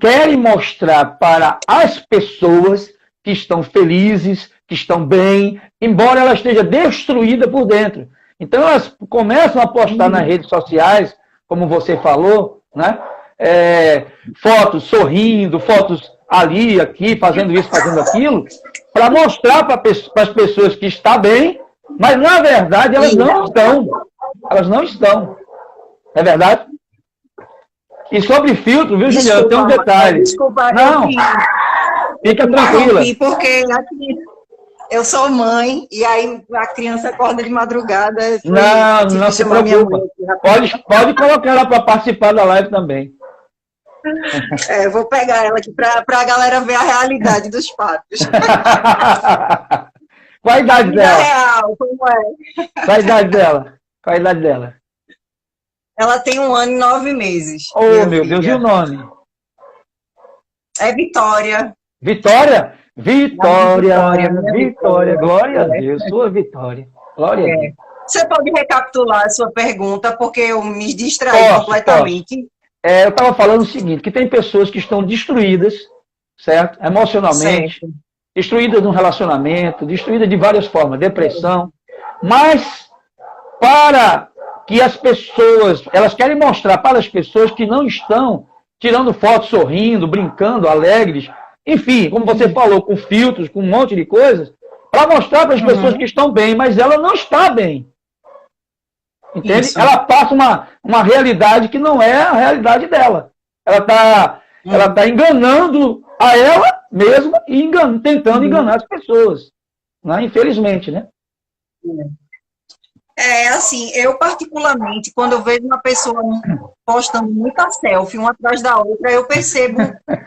A: querem mostrar para as pessoas que estão felizes, que estão bem, embora ela esteja destruída por dentro. Então elas começam a postar nas redes sociais, como você falou, né? Fotos sorrindo, fotos ali, aqui, fazendo isso, fazendo aquilo, para mostrar para as pessoas que está bem, mas na verdade elas não estão. Elas não estão. É verdade? E sobre filtro, viu, Juliana? Tem um detalhe.
B: Desculpa,
A: não, fica tranquila.
B: Porque eu sou mãe, e aí a criança acorda de madrugada.
A: Não se preocupa. Pode colocar ela para participar da live também.
B: Eu vou pegar ela aqui para a galera ver a realidade dos fatos.
A: Qual a idade dela?
B: Real, como é?
A: Qual a idade dela? Qual a idade dela?
B: Ela tem 1 ano e 9 meses.
A: Oh, meu Deus, e o nome?
B: É Vitória.
A: Vitória? Vitória. Glória a Deus, sua Vitória. Glória a Deus.
B: Você pode recapitular a sua pergunta, porque eu me distraí completamente.
A: Eu estava falando o seguinte, que tem pessoas que estão destruídas, certo? Emocionalmente, destruídas no relacionamento, destruídas de várias formas, depressão, mas para que as pessoas, elas querem mostrar para as pessoas que não estão tirando fotos sorrindo, brincando, alegres, enfim, como você falou, com filtros, com um monte de coisas, para mostrar para as pessoas que estão bem, mas ela não está bem. Entende? Isso. Ela passa uma realidade que não é a realidade dela. Ela tá enganando a ela mesma e tentando enganar as pessoas. Né? Infelizmente, né?
B: Assim, eu particularmente, quando eu vejo uma pessoa postando muita selfie, uma atrás da outra, eu percebo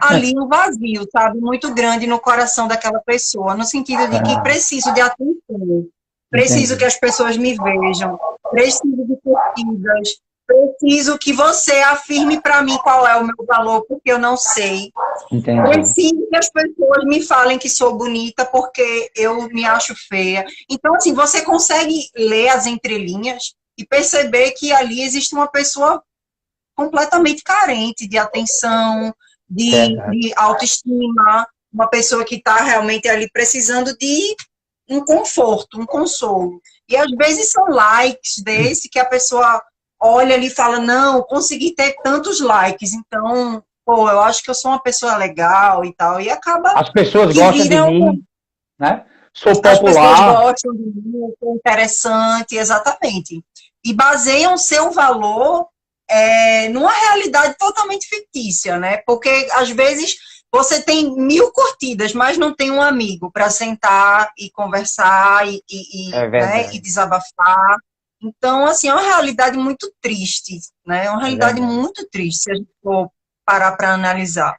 B: ali um vazio, sabe? Muito grande no coração daquela pessoa, no sentido de que preciso de atenção. Preciso que as pessoas me vejam, preciso de curtidas, preciso que você afirme para mim qual é o meu valor, porque eu não sei.
A: Entendi.
B: Preciso que as pessoas me falem que sou bonita, porque eu me acho feia. Então, assim, você consegue ler as entrelinhas e perceber que ali existe uma pessoa completamente carente de atenção, de autoestima, uma pessoa que está realmente ali precisando de um conforto, um consolo. E às vezes são likes desse que a pessoa olha ali e fala, não, consegui ter tantos likes, então, pô, eu acho que eu sou uma pessoa legal e tal, e acaba...
A: As pessoas gostam de mim, né? sou
B: as pessoas
A: popular.
B: gostam de mim, é interessante, exatamente. E baseiam seu valor numa realidade totalmente fictícia, né? Porque, às vezes, você tem 1000 curtidas, mas não tem um amigo para sentar e conversar
A: É
B: né, e
A: verdade,
B: desabafar. Então, assim, é uma realidade muito triste, né? É uma
A: é
B: realidade
A: verdade.
B: muito triste, se a gente for parar para analisar.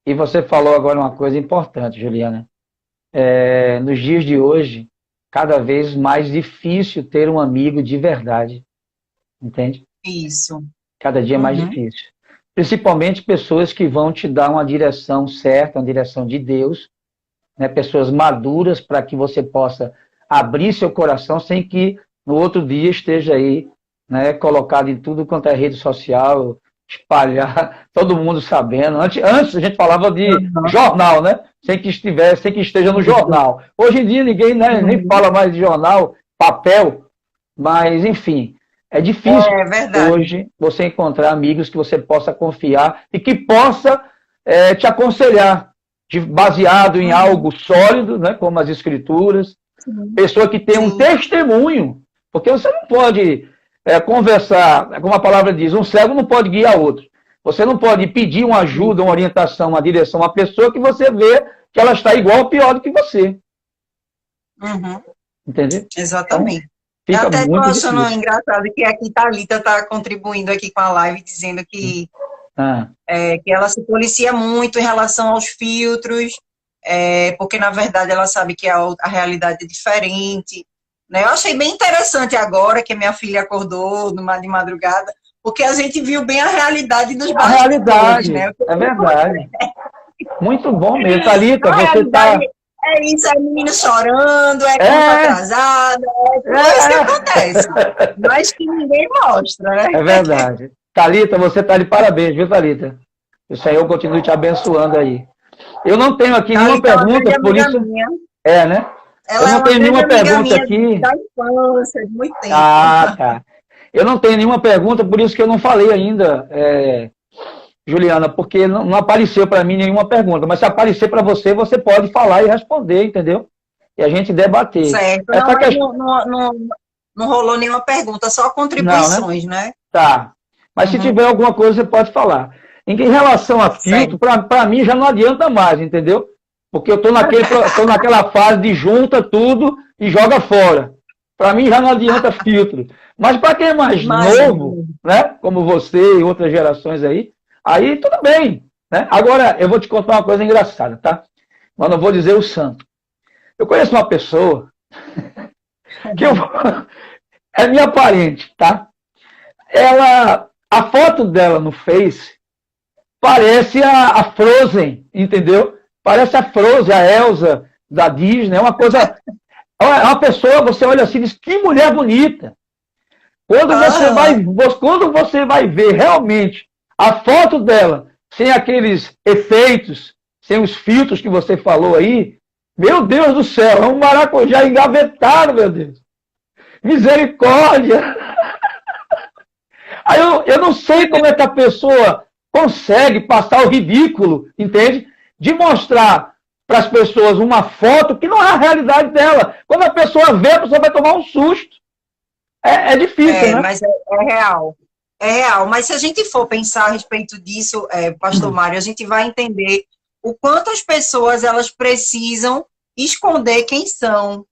A: E você falou agora uma coisa importante, Juliana. Nos dias de hoje, cada vez mais difícil ter um amigo de verdade, entende?
B: Isso.
A: Cada dia mais
B: Uhum.
A: difícil. Principalmente pessoas que vão te dar uma direção certa, uma direção de Deus, né? Pessoas maduras para que você possa abrir seu coração sem que no outro dia esteja aí, né, colocado em tudo quanto é rede social, espalhar, todo mundo sabendo. Antes a gente falava de
B: Uhum.
A: jornal, né? Sem que esteja no
B: Isso.
A: jornal. Hoje em dia ninguém, né, nem
B: Uhum.
A: fala mais de jornal, papel, mas enfim, é difícil
B: É verdade.
A: hoje você encontrar amigos que você possa confiar e que possa te aconselhar, baseado em
B: Uhum.
A: algo sólido, né, como as escrituras,
B: Sim.
A: pessoa que tem um
B: Sim.
A: testemunho, porque você não pode conversar, como a palavra diz, um cego não pode guiar outro. Você não pode pedir uma ajuda, uma
B: Isso.
A: orientação, uma direção a uma pessoa que você vê que ela está igual ou pior do que você,
B: Uhum.
A: entendeu? Então,
B: Exatamente. Eu
A: fica
B: até estou
A: muito
B: achando
A: difícil.
B: engraçado que aqui Thalita está contribuindo aqui com a live, dizendo
A: Ah,
B: que ela se policia muito em relação aos filtros, porque, na verdade, ela sabe que a realidade é diferente. Né? Eu achei bem interessante agora que a minha filha acordou de madrugada, porque a gente viu bem a realidade dos
A: a
B: bastidores,
A: realidade,
B: né?
A: é verdade. Muito bom mesmo. Thalita,
B: A
A: você
B: realidade
A: está.
B: é isso, é menino chorando, é conta
A: É,
B: atrasada, é tudo isso que acontece,
A: é,
B: mas que ninguém mostra, né?
A: é verdade. Thalita, você está de parabéns, viu, Thalita? O Senhor continue te abençoando aí. Eu não tenho aqui nenhuma
B: Thalita é uma
A: pergunta,
B: grande
A: por
B: amiga
A: isso.
B: minha,
A: Né? Eu
B: ela é
A: não
B: uma
A: tenho
B: grande
A: nenhuma
B: amiga
A: pergunta
B: minha
A: aqui.
B: da infância, de muito tempo.
A: Ah, tá. Eu não tenho nenhuma pergunta, por isso que eu não falei ainda, Juliana, porque não apareceu para mim nenhuma pergunta. Mas se aparecer para você, você pode falar e responder, entendeu? E a gente debater.
B: Certo, não,
A: Essa
B: mas
A: questão.
B: não rolou nenhuma pergunta, só
A: Não, né?
B: contribuições, né?
A: Tá. Mas se
B: Uhum.
A: tiver alguma coisa, você pode falar. Em relação a filtro,
B: Certo.
A: para mim já não adianta mais, entendeu? Porque eu tô naquela fase de junta tudo e joga fora. Para mim já não adianta filtro. Mas para quem é mais novo,
B: Imagino.
A: né? Como você e outras gerações aí tudo bem. Né? Agora, eu vou te contar uma coisa engraçada, tá? Mas não vou dizer o santo. Eu conheço uma pessoa que é minha parente, tá? A foto dela no Face parece a Frozen, entendeu? Parece a Frozen, a Elsa da Disney, é uma coisa. É uma pessoa, você olha assim e diz, que mulher bonita.
B: Aham.
A: Quando você vai ver realmente a foto dela, sem aqueles efeitos, sem os filtros que você falou aí, meu Deus do céu, é um maracujá engavetado, meu Deus. Misericórdia! Aí eu não sei como é que a pessoa consegue passar o ridículo, entende? De mostrar para as pessoas uma foto que não é a realidade dela. Quando a pessoa vê, a pessoa vai tomar um susto. É difícil, né?
B: Mas é real. É real. Mas se a gente for pensar a respeito disso, Pastor Mário, a gente vai entender o quanto as pessoas elas precisam esconder quem são,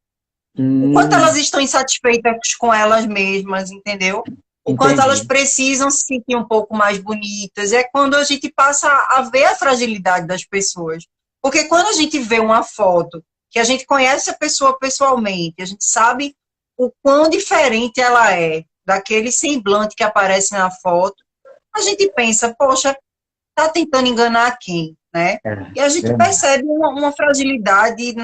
B: o quanto elas estão insatisfeitas com elas mesmas, entendeu? O quanto elas
A: Entendi.
B: precisam se sentir um pouco mais bonitas. É quando a gente passa a ver a fragilidade das pessoas. Porque quando a gente vê uma foto, que a gente conhece a pessoa pessoalmente, a gente sabe o quão diferente ela é daquele semblante que aparece na foto, a gente pensa, poxa, tá tentando enganar quem, né? E a gente
A: Verdade.
B: percebe uma fragilidade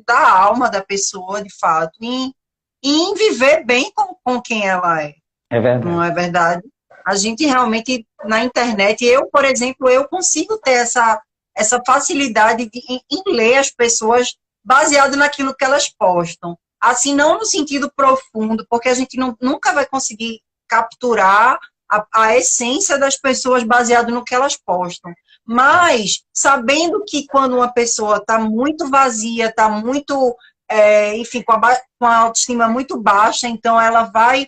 B: da alma da pessoa, de fato, em viver bem com quem ela é,
A: É
B: não
A: verdade.
B: é verdade? A gente realmente, na internet, eu, por exemplo, eu consigo ter essa facilidade em ler as pessoas baseado naquilo que elas postam. Assim, não no sentido profundo, porque a gente nunca vai conseguir capturar a essência das pessoas baseado no que elas postam. Mas, sabendo que quando uma pessoa está muito vazia, está muito enfim, com a autoestima muito baixa, então ela vai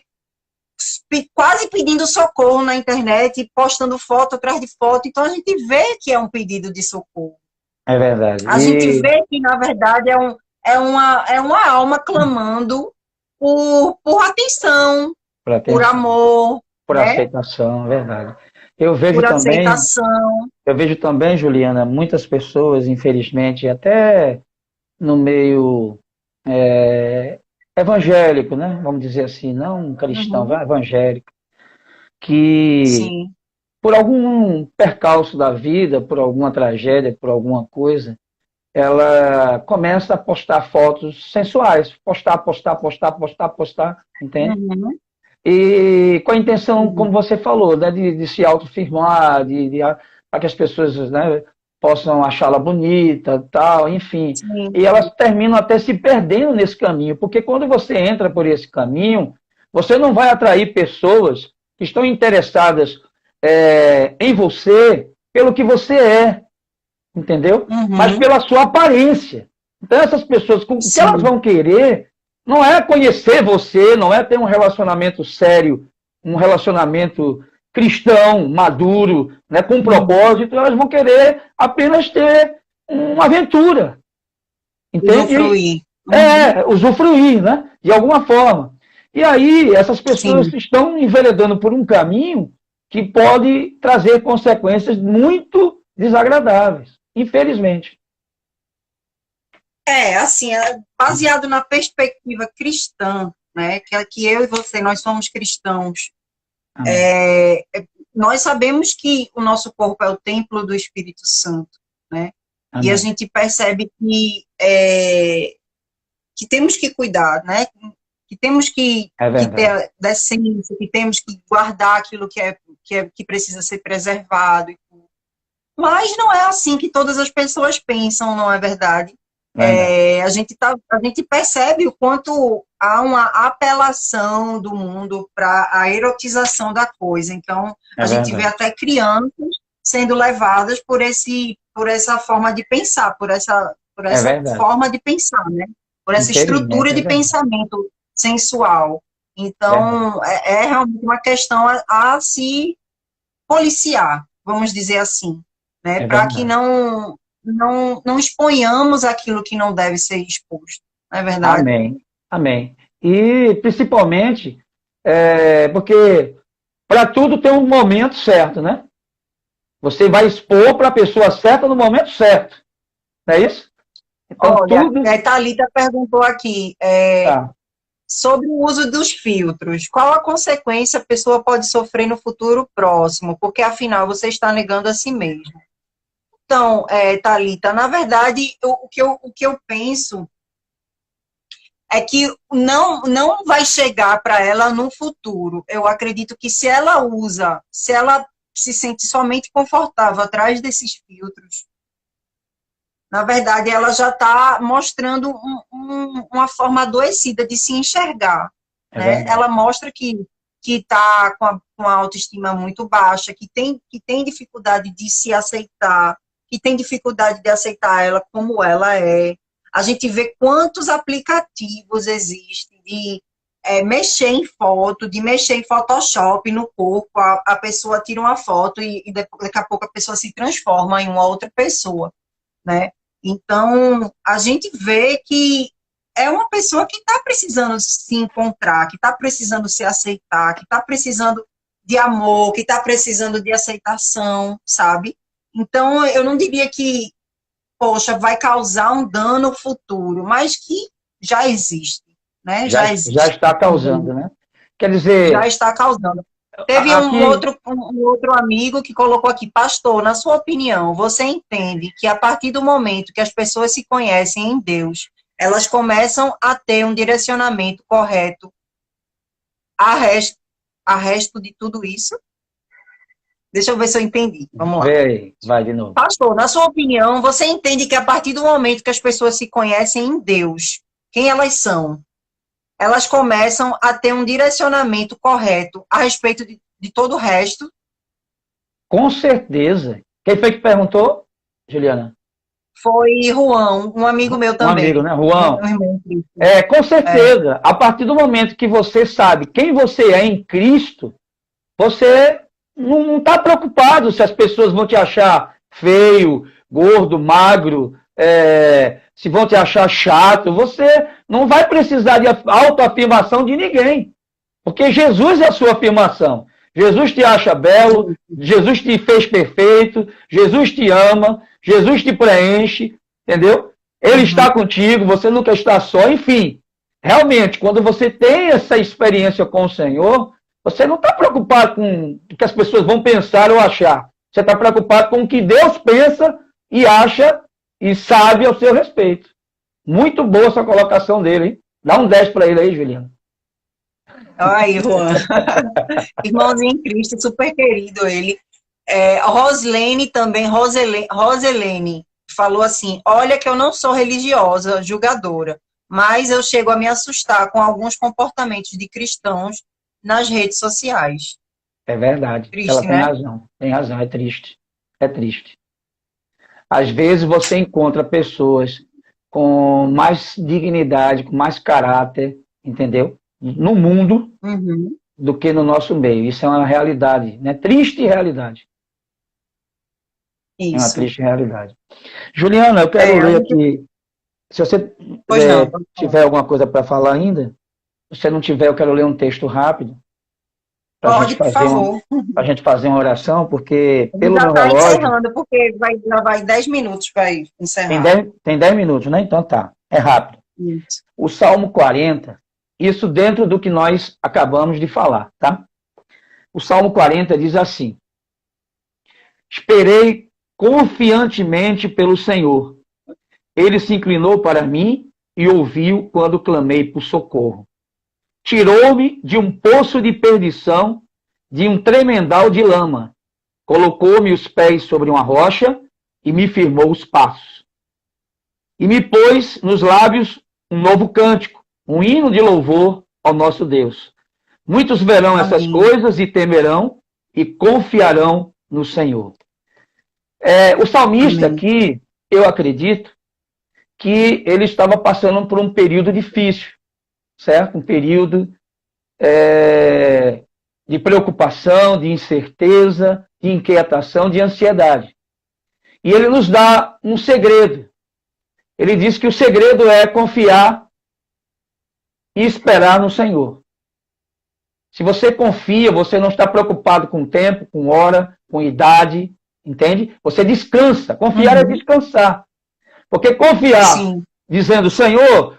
B: quase pedindo socorro na internet, postando foto atrás de foto, então a gente vê que é um pedido de socorro.
A: É verdade.
B: A gente vê que, na verdade, é uma alma clamando por atenção, por amor,
A: por
B: né?
A: aceitação, é verdade. Eu vejo
B: por
A: também,
B: aceitação.
A: eu vejo também, Juliana, muitas pessoas, infelizmente, até no meio evangélico, né? Vamos dizer assim, não cristão, evangélico, que
B: Sim.
A: por algum percalço da vida, por alguma tragédia, por alguma coisa, ela começa a postar fotos sensuais, postar, entende? E com a intenção, como você falou, né, de se autoafirmar, para que as pessoas, né, possam achá-la bonita, tal, enfim.
B: Sim.
A: E elas terminam até se perdendo nesse caminho, porque quando você entra por esse caminho, você não vai atrair pessoas que estão interessadas em você pelo que você é, entendeu? Mas pela sua aparência. Então essas pessoas, o que elas vão querer não é conhecer você, não é ter um relacionamento sério, um relacionamento cristão, maduro, né, com propósito, elas vão querer apenas ter uma aventura. Entende?
B: Usufruir.
A: Usufruir, né? De alguma forma. E aí, essas pessoas estão enveredando por um caminho que pode trazer consequências muito desagradáveis, infelizmente.
B: Assim, baseado na perspectiva cristã, né, que eu e você, nós somos cristãos, nós sabemos que o nosso corpo é o templo do Espírito Santo, né, e a gente percebe que temos que cuidar, né, que temos que ter decência, que temos que guardar aquilo que precisa ser preservado. Mas não é assim que todas as pessoas pensam, não é verdade? A gente percebe o quanto há uma apelação do mundo para a erotização da coisa. Então, a gente vê até crianças sendo levadas por essa forma de pensar, por essa forma de pensar, né? Por essa estrutura de pensamento sensual. Então, é realmente uma questão a se policiar, vamos dizer assim, né? Para que não exponhamos aquilo que não deve ser exposto, não é verdade?
A: Amém. E, principalmente, porque para tudo tem um momento certo, né? Você vai expor para a pessoa certa no momento certo, não é isso?
B: Então, olha, a Thalita perguntou aqui sobre o uso dos filtros. Qual a consequência a pessoa pode sofrer no futuro próximo? Porque, afinal, você está negando a si mesmo. Então, Thalita, na verdade, o que eu penso é que não vai chegar para ela no futuro. Eu acredito que se ela se sente somente confortável atrás desses filtros, na verdade, ela já está mostrando uma forma adoecida de se enxergar. Né? Ela mostra que está com a autoestima muito baixa, que tem dificuldade de se aceitar, que tem dificuldade de aceitar ela como ela é. A gente vê quantos aplicativos existem de mexer em foto, de mexer em Photoshop no corpo. A pessoa tira uma foto e daqui a pouco a pessoa se transforma em uma outra pessoa, né? Então, a gente vê que é uma pessoa que está precisando se encontrar, que está precisando se aceitar, que está precisando de amor, que está precisando de aceitação, sabe? Então, eu não diria que, poxa, vai causar um dano futuro, mas que já existe, né? Já existe.
A: Já está causando, né? Quer dizer...
B: Já está causando. Teve um outro amigo que colocou aqui, pastor, na sua opinião, você entende que a partir do momento que as pessoas se conhecem em Deus, elas começam a ter um direcionamento correto a resto de tudo isso? Deixa eu ver se eu entendi. Vamos lá.
A: Vai de novo.
B: Pastor, na sua opinião, você entende que a partir do momento que as pessoas se conhecem em Deus, quem elas são? Elas começam a ter um direcionamento correto a respeito de todo o resto?
A: Com certeza. Quem foi que perguntou, Juliana?
B: Foi Juan, um amigo meu
A: Um
B: também.
A: amigo, né, Juan?
B: Meu irmão em Cristo.
A: Com certeza. A partir do momento que você sabe quem você é em Cristo, você não está preocupado se as pessoas vão te achar feio, gordo, magro, se vão te achar chato. Você não vai precisar de autoafirmação de ninguém, porque Jesus é a sua afirmação. Jesus te acha belo, Jesus te fez perfeito, Jesus te ama, Jesus te preenche, entendeu? Ele está contigo, você nunca está só, enfim. Realmente, quando você tem essa experiência com o Senhor, você não está preocupado com o que as pessoas vão pensar ou achar. Você está preocupado com o que Deus pensa e acha e sabe ao seu respeito. Muito boa essa colocação dele, hein? Dá um 10 para ele aí, Juliana.
B: Aí, Juan. Irmãozinho em Cristo, super querido ele. Roselene também, Roselene, falou assim, olha que eu não sou religiosa, julgadora, mas eu chego a me assustar com alguns comportamentos de cristãos nas redes sociais.
A: É verdade.
B: Triste,
A: ela tem
B: né?
A: razão. Tem razão, é triste. É triste. Às vezes você encontra pessoas com mais dignidade, com mais caráter, entendeu? No mundo do que no nosso meio. Isso é uma realidade, né? Triste realidade.
B: Isso.
A: É uma triste realidade. Juliana, eu quero ler aqui. Se você tiver alguma coisa para falar ainda, se você não tiver, eu quero ler um texto rápido.
B: Pode, por favor.
A: Para a gente fazer uma oração, porque pelo
B: já
A: meu
B: tá
A: relógio...
B: encerrando, porque já vai 10 minutos para encerrar.
A: Tem 10 minutos, né? Então tá, é rápido.
B: Isso.
A: O Salmo 40, isso dentro do que nós acabamos de falar, tá? O Salmo 40 diz assim: esperei confiantemente pelo Senhor. Ele se inclinou para mim e ouviu quando clamei por socorro. Tirou-me de um poço de perdição, de um tremendal de lama. Colocou-me os pés sobre uma rocha e me firmou os passos. E me pôs nos lábios um novo cântico, um hino de louvor ao nosso Deus. Muitos verão essas coisas e temerão e confiarão no Senhor. O salmista aqui, eu acredito, que ele estava passando por um período difícil, certo? Um período de preocupação, de incerteza, de inquietação, de ansiedade. E ele nos dá um segredo. Ele diz que o segredo é confiar e esperar no Senhor. Se você confia, você não está preocupado com tempo, com hora, com idade, entende? Você descansa. Confiar é descansar. Porque confiar, dizendo, Senhor,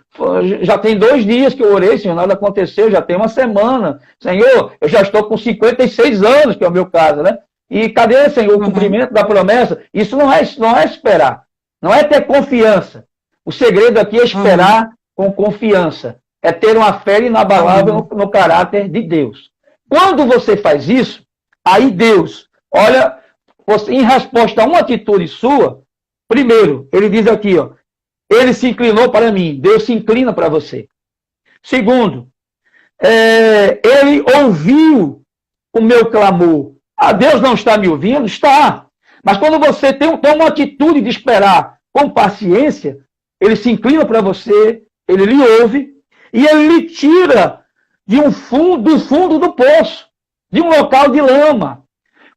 A: já tem 2 dias que eu orei, Senhor, nada aconteceu, já tem uma semana. Senhor, eu já estou com 56 anos, que é o meu caso, né? E cadê, Senhor, o cumprimento da promessa? Isso não é esperar. Não é ter confiança. O segredo aqui é esperar com confiança. É ter uma fé inabalável no caráter de Deus. Quando você faz isso, aí Deus, olha, você, em resposta a uma atitude sua, primeiro, ele diz aqui, ó, ele se inclinou para mim, Deus se inclina para você. Segundo, ele ouviu o meu clamor. Deus não está me ouvindo? Está. Mas quando você tem uma atitude de esperar com paciência, ele se inclina para você, ele lhe ouve, e ele lhe tira do fundo do poço, de um local de lama.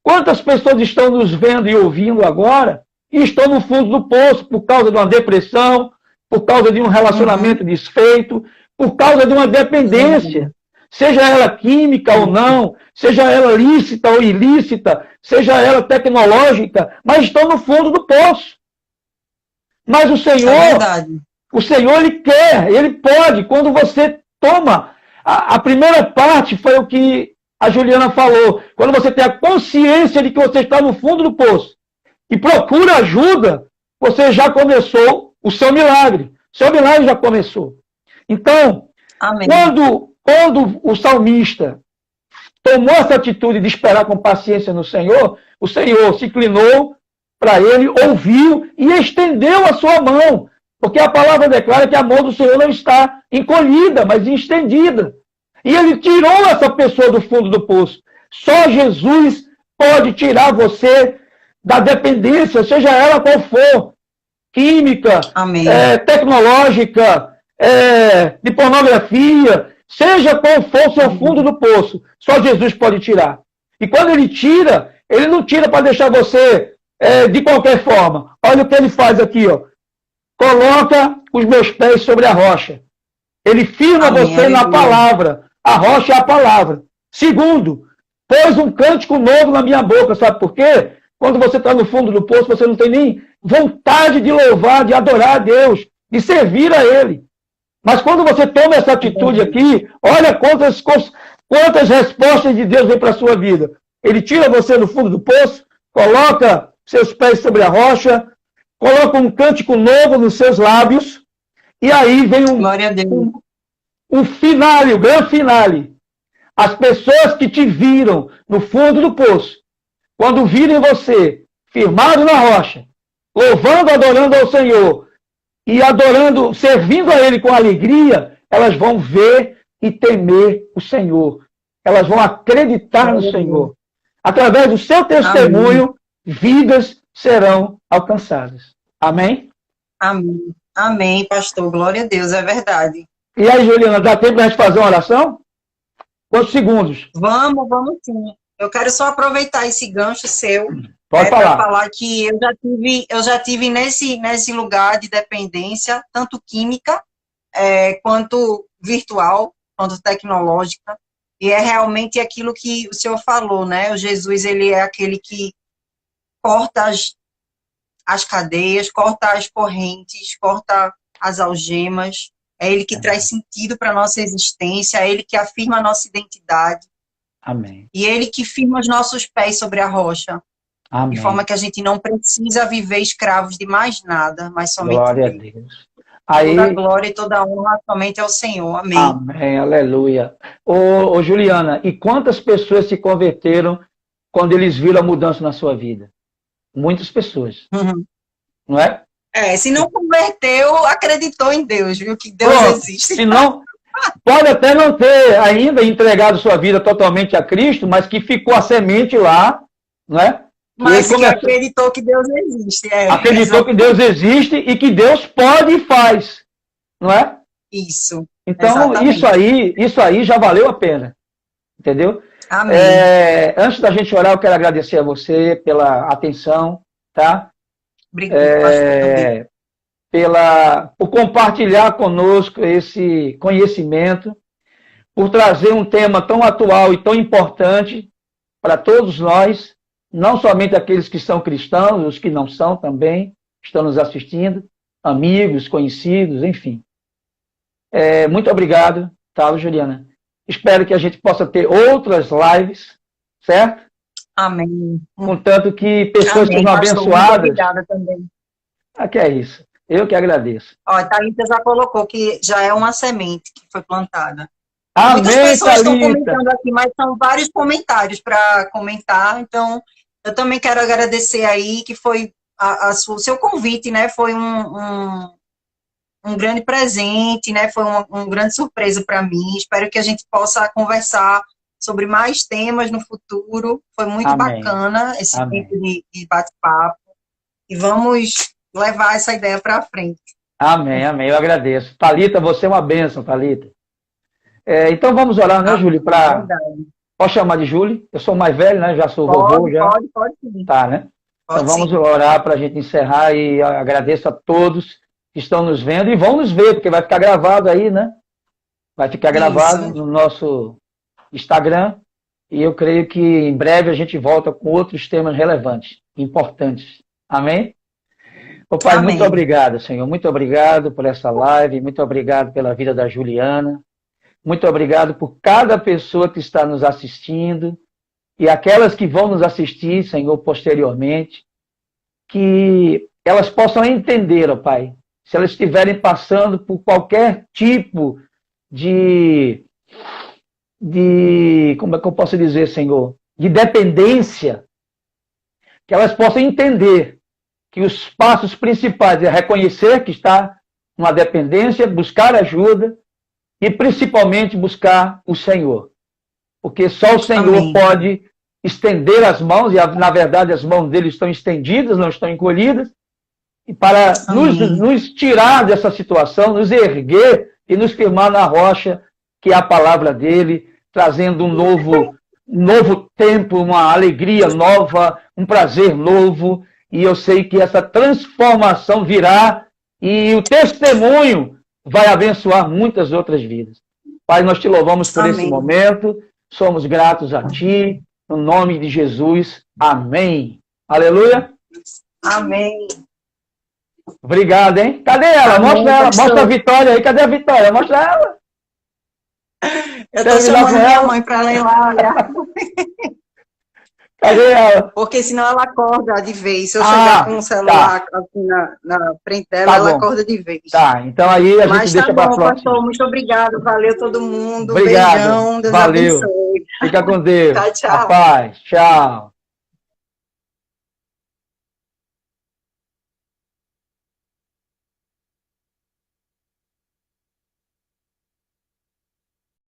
A: Quantas pessoas estão nos vendo e ouvindo agora e estão no fundo do poço por causa de uma depressão, por causa de um relacionamento desfeito, por causa de uma dependência, seja ela química ou não, seja ela lícita ou ilícita, seja ela tecnológica, mas estão no fundo do poço. Mas o Senhor, Ele quer, Ele pode. Quando você toma, a primeira parte foi o que a Juliana falou, quando você tem a consciência de que você está no fundo do poço e procura ajuda, você já começou o seu milagre. O seu milagre já começou. Então, quando o salmista tomou essa atitude de esperar com paciência no Senhor, o Senhor se inclinou para ele, ouviu e estendeu a sua mão. Porque a palavra declara que a mão do Senhor não está encolhida, mas estendida. E ele tirou essa pessoa do fundo do poço. Só Jesus pode tirar você da dependência, seja ela qual for, química,
B: Amém.
A: Tecnológica, de pornografia, seja qual for o seu fundo do poço, só Jesus pode tirar. E quando ele tira, ele não tira para deixar você de qualquer forma. Olha o que ele faz aqui, ó. Coloca os meus pés sobre a rocha. Ele firma você na palavra. A rocha é a palavra. Segundo, pôs um cântico novo na minha boca. Sabe por quê? Quando você está no fundo do poço, você não tem nem vontade de louvar, de adorar a Deus, de servir a Ele. Mas quando você toma essa atitude aqui, olha quantas respostas de Deus vem para a sua vida. Ele tira você do fundo do poço, coloca seus pés sobre a rocha, coloca um cântico novo nos seus lábios, e aí vem um finale, o grande finale. As pessoas que te viram no fundo do poço, quando virem você firmado na rocha, louvando, adorando ao Senhor, e adorando, servindo a Ele com alegria, elas vão ver e temer o Senhor. Elas vão acreditar no Senhor. Através do seu testemunho, vidas serão alcançadas. Amém?
B: Amém. Amém, pastor. Glória a Deus, é verdade.
A: E aí, Juliana, dá tempo para a gente fazer uma oração? Quantos segundos?
B: Vamos sim. Eu quero só aproveitar esse gancho seu.
A: Pode falar.
B: Para falar que eu já tive nesse lugar de dependência, tanto química, quanto virtual, quanto tecnológica. E é realmente aquilo que o senhor falou, né? O Jesus, ele é aquele que corta as cadeias, corta as correntes, corta as algemas. É ele que traz sentido para a nossa existência, é ele que afirma a nossa identidade.
A: Amém.
B: E ele que firma os nossos pés sobre a rocha.
A: Amém.
B: De forma que a gente não precisa viver escravos de mais nada, mas somente
A: glória
B: dele.
A: A Deus. Aí,
B: toda glória e toda honra somente ao Senhor. Amém.
A: Amém, aleluia. Ô, Juliana, e quantas pessoas se converteram quando eles viram a mudança na sua vida? Muitas pessoas. Não é?
B: Se não converteu, acreditou em Deus, viu? Que Deus existe.
A: Se não, pode até não ter ainda entregado sua vida totalmente a Cristo, mas que ficou a semente lá, não é?
B: Mas que acreditou que Deus existe.
A: Acreditou que Deus existe e que Deus pode e faz, não é?
B: Isso.
A: Então, isso aí já valeu a pena, entendeu?
B: Amém.
A: Antes da gente orar, eu quero agradecer a você pela atenção, tá?
B: Obrigado,
A: por compartilhar conosco esse conhecimento, por trazer um tema tão atual e tão importante para todos nós, não somente aqueles que são cristãos, os que não são também, estão nos assistindo, amigos, conhecidos, enfim. Muito obrigado, tá, Juliana? Espero que a gente possa ter outras lives, certo?
B: Amém.
A: Contanto que pessoas sejam abençoadas. Muito obrigada também. Que é isso. Eu que agradeço.
B: Ó, a Thalita já colocou que já é uma semente que foi plantada.
A: Amém,
B: muitas pessoas
A: Thalita.
B: estão comentando aqui, mas são vários comentários para comentar. Então, eu também quero agradecer aí, que foi o seu convite, né? Foi um grande presente, né? Foi uma grande surpresa para mim. Espero que a gente possa conversar sobre mais temas no futuro. Foi muito bacana esse tempo de bate-papo. E vamos levar essa ideia para frente.
A: Amém. Eu agradeço. Thalita, você é uma bênção, Thalita. Então vamos orar, né, Júlio? Posso chamar de Júlio? Eu sou mais velho, né? Já sou vovô.
B: Pode sim.
A: Tá, né? Então vamos orar para a gente encerrar e agradeço a todos que estão nos vendo e vão nos ver, porque vai ficar gravado aí, né? Vai ficar gravado no nosso Instagram e eu creio que em breve a gente volta com outros temas relevantes, importantes. Amém? Ô, Pai, muito obrigado, Senhor. Muito obrigado por essa live, muito obrigado pela vida da Juliana. Muito obrigado por cada pessoa que está nos assistindo e aquelas que vão nos assistir, Senhor, posteriormente, que elas possam entender, ó Pai, se elas estiverem passando por qualquer tipo de como é que eu posso dizer, Senhor, de dependência, que elas possam entender que os passos principais é reconhecer que está numa dependência, buscar ajuda e principalmente buscar o Senhor. Porque só o Senhor pode estender as mãos, e na verdade as mãos dele estão estendidas, não estão encolhidas, e para nos tirar dessa situação, nos erguer e nos firmar na rocha, que é a palavra dele, trazendo um novo tempo, uma alegria nova, um prazer novo, e eu sei que essa transformação virá e o testemunho vai abençoar muitas outras vidas. Pai, nós te louvamos por esse momento, somos gratos a ti, no nome de Jesus. Amém. Aleluia.
B: Amém.
A: Obrigado, hein? Cadê ela?
B: Amém,
A: mostra ela,
B: pastor.
A: mostra a Vitória aí. Cadê a Vitória? Mostra ela.
B: Eu tô chamando minha mãe para ela ir lá olhar.
A: Cadê ela?
B: Porque senão ela acorda de vez. Se eu chegar com o celular assim na frente dela, ela acorda de vez.
A: Tá, então aí a gente deixa para a próxima.
B: Pastor, muito obrigado. Valeu todo mundo.
A: Obrigado.
B: Beijão. Deus
A: valeu.
B: abençoe.
A: Fica com Deus.
B: Tchau, tchau.
A: A paz. Tchau.